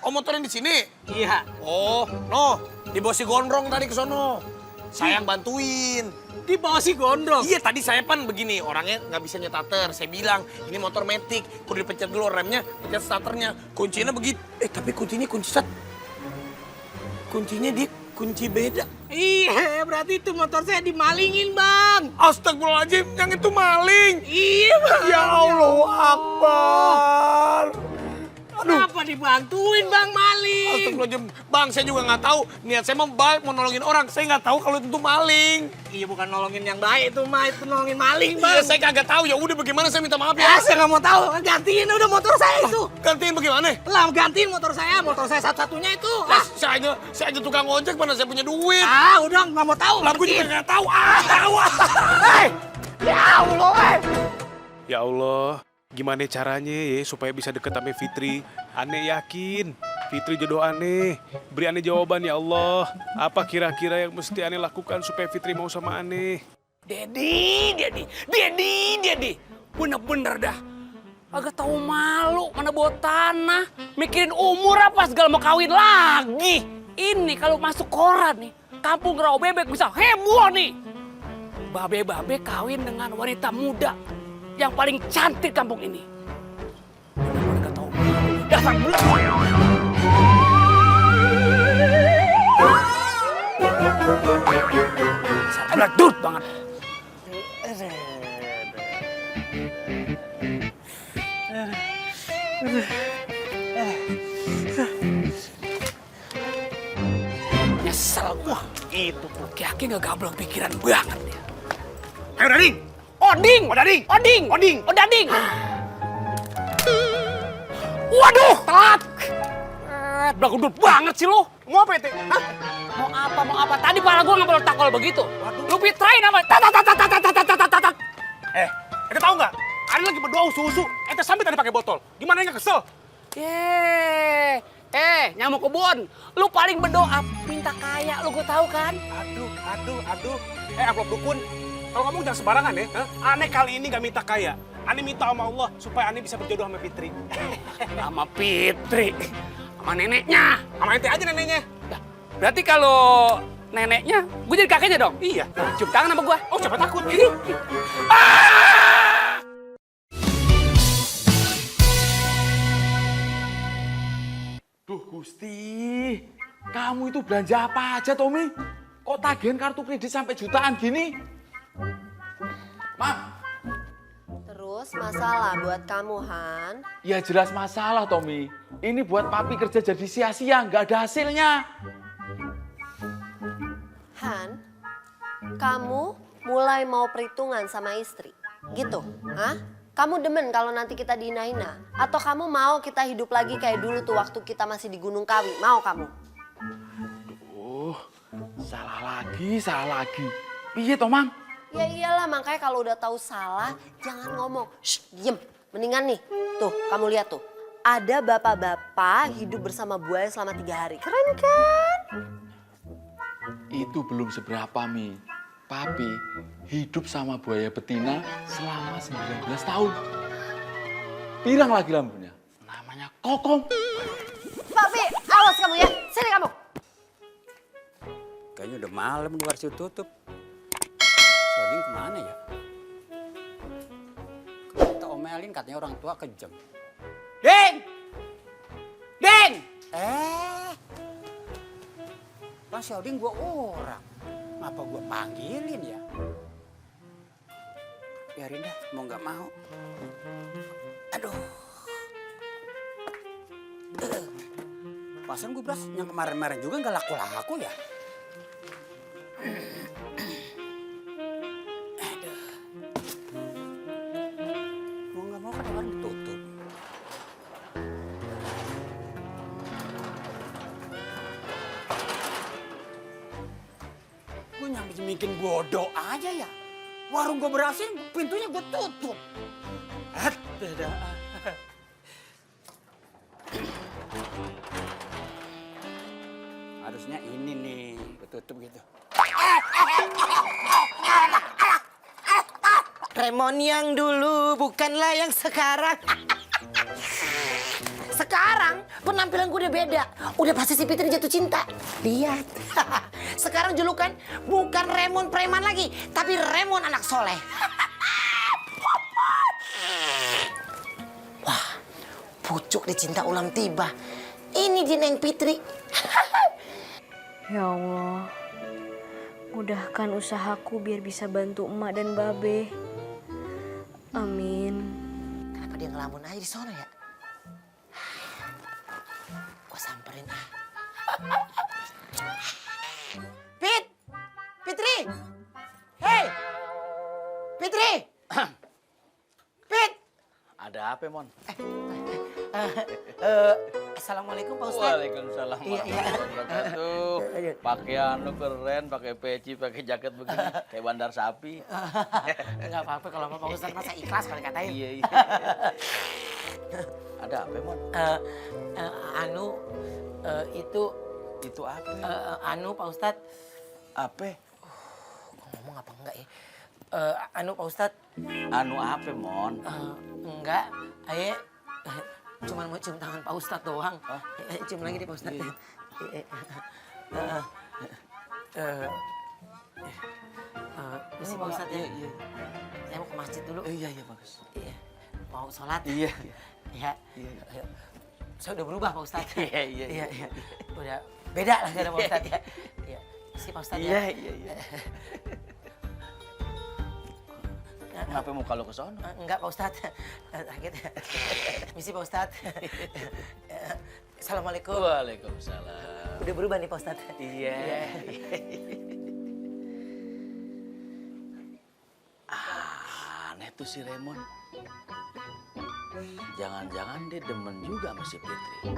Oh, motornya di sini? Iya. Oh, no. Di bawah si gondrong tadi ke sono. Saya yang bantuin. Di bawah si gondrong. Iya, tadi saya pan begini, orangnya nggak bisa nyetater. Saya bilang, ini motor Matic, kudu dipencet dulu remnya, pencet starternya. Kuncinya begitu. Tapi kuncinya kunci set. Kuncinya di kunci beda. Iya, berarti itu motor saya dimalingin bang. Astagfirullahaladzim, yang itu maling. Iya bang. Ya Allah Akbar. Kenapa dibantuin bang maling? Astagfirullahaladzim. Bang, saya juga nggak tahu. Niat saya mau baik, mau nolongin orang. Saya nggak tahu kalau itu maling. Iya bukan nolongin yang baik itu mah, itu nolongin maling bang. Iya, saya kagak tahu. Ya udah bagaimana saya minta maaf Ya, ya. saya nggak mau tahu. Gantiin udah motor saya itu. Gantiin bagaimana? Lah, gantiin motor saya satu-satunya itu. Lah, saya aja tukang ojek, mana saya punya duit. Ah, udah nggak mau tahu. Lah, gue juga nggak tahu. Tahu. Ya Allah, Ya Allah, gimana caranya ya supaya bisa deket sama Fitri? Aneh yakin, Fitri jodoh aneh. Beri aneh jawaban ya Allah. Apa kira-kira yang mesti aneh lakukan supaya Fitri mau sama aneh? Dedi. Bener-bener dah. Agak tahu malu, mana bawa tanah. Mikirin umur apa segala mau kawin lagi. Ini kalau masuk koran nih, kampung rawa bebek bisa heboh nih. Babe-babe kawin dengan wanita muda yang paling cantik kampung ini. Bener-bener gak tahu malu. Dasar Beladut banget. Nyesel gua. Itu tuh Ki nggak gablok pikiran banget dia. Ayo Dading. Odading. Waduh, telat. Beladut banget sih lo. Mau apa itu? Mau apa? Tadi pala gua nggak perlu takol begitu. Lu fitrain apa? Tak. Ente tahu nggak? Ada lagi berdoa usu-usu. Ente sampai tadi pakai botol. Gimana nggak kesel? Nyamuk kebun. Lu paling berdoa minta kaya, lu gua tahu kan? Aduh. Amplop dukun. Kalau ngomong jangan sembarangan ya. Aneh kali ini nggak minta kaya. Aneh minta sama Allah supaya Aneh bisa berjodoh sama Fitri. Sama Fitri. Sama neneknya. Sama ente aja neneknya. Berarti kalau neneknya, gue jadi kakeknya dong? Iya. Cium tangan sama gue. Oh, siapa takut? Duh Gusti, kamu itu belanja apa aja Tommy? Kok tagihan kartu kredit sampai jutaan gini? Mam, Terus masalah buat kamu, Han. ya jelas masalah Tommy. Ini buat papi kerja jadi sia-sia, nggak ada hasilnya. Han, kamu mulai mau perhitungan sama istri, gitu? Hah? Kamu demen kalau nanti kita dihina-hina? Atau kamu mau kita hidup lagi kayak dulu tuh waktu kita masih di Gunung Kawi? Mau kamu? Salah lagi. Piye toh, Mam? Ya iyalah, makanya kalau udah tahu salah, jangan ngomong. Shh, diem. Mendingan nih, tuh kamu lihat tuh. Ada bapak-bapak hidup bersama buaya selama 3 hari. Keren kan? itu belum seberapa, Mi. Papi hidup sama buaya betina selama 19 tahun. Pirang lagi lampunya. Namanya Kokong. Papi, awas kamu ya. Sini kamu. Kayaknya udah malam luar situ tutup. Soding kemana ya? Kita omelin katanya orang tua kejam. Ding! Ding! Pas Soding gua orang. Ngapa gua panggilin ya? Biarin dah, mau nggak mau. Aduh. Pasan gue beras yang kemarin-kemarin juga nggak laku-laku ya. Aduh. Mau nggak mau kan orang ditutup. Gue nyampe bikin bodoh aja ya. Warung gue berhasil, pintunya gue tutup. Harusnya ini nih, gue tutup gitu. Remon yang dulu bukanlah yang sekarang. Sekarang penampilan gue udah beda. Udah pasti si Fitri jatuh cinta. Lihat. Sekarang julukan bukan Remon preman lagi, tapi Remon anak soleh. Wah, pucuk dicinta ulam tiba. Ini dia Neng Fitri. Ya Allah, mudahkan usahaku biar bisa bantu emak dan babe. Amin. Kenapa dia ngelamun aja di sana ya? Gua samperin ah. Fitri! Hei! Fitri! Fit! Ada apa, Mon? Assalamualaikum Pak Ustadz. Waalaikumsalam warahmatullahi wabarakatuh. Pakaian lu keren, pakai peci, pakai jaket begini, kayak bandar sapi. Enggak apa-apa kalau Pak Ustadz masa ikhlas kalau dikatain. Iya. Ada apa, Mon? Itu apa? Pak Ustadz. Apa? Ngomong apa enggak ya? Pak Ustadz. Anu apa, Mon? Enggak, ayo. Cuman mau cium tangan Pak Ustadz doang. Cium lagi deh Pak Ustadz. Misi Pak Ustadz ya. Iya. Saya mau ke masjid dulu. Iya, bagus. Iya. Mau sholat. Iya. Iya. Saya udah berubah Pak Ustadz. Iya. Udah beda lah dengan Pak Ustadz ya. Iya. Misi Pak Ustadz ya. Iya. Kenapa muka lu ke sono? Enggak Pak Ustadz. Sakit. Misi Pak Ustadz. Assalamualaikum. Waalaikumsalam. Udah berubah nih Pak Ustadz. Iya. Aneh tuh si Raymond. Jangan-jangan dia demen juga sama si Fitri.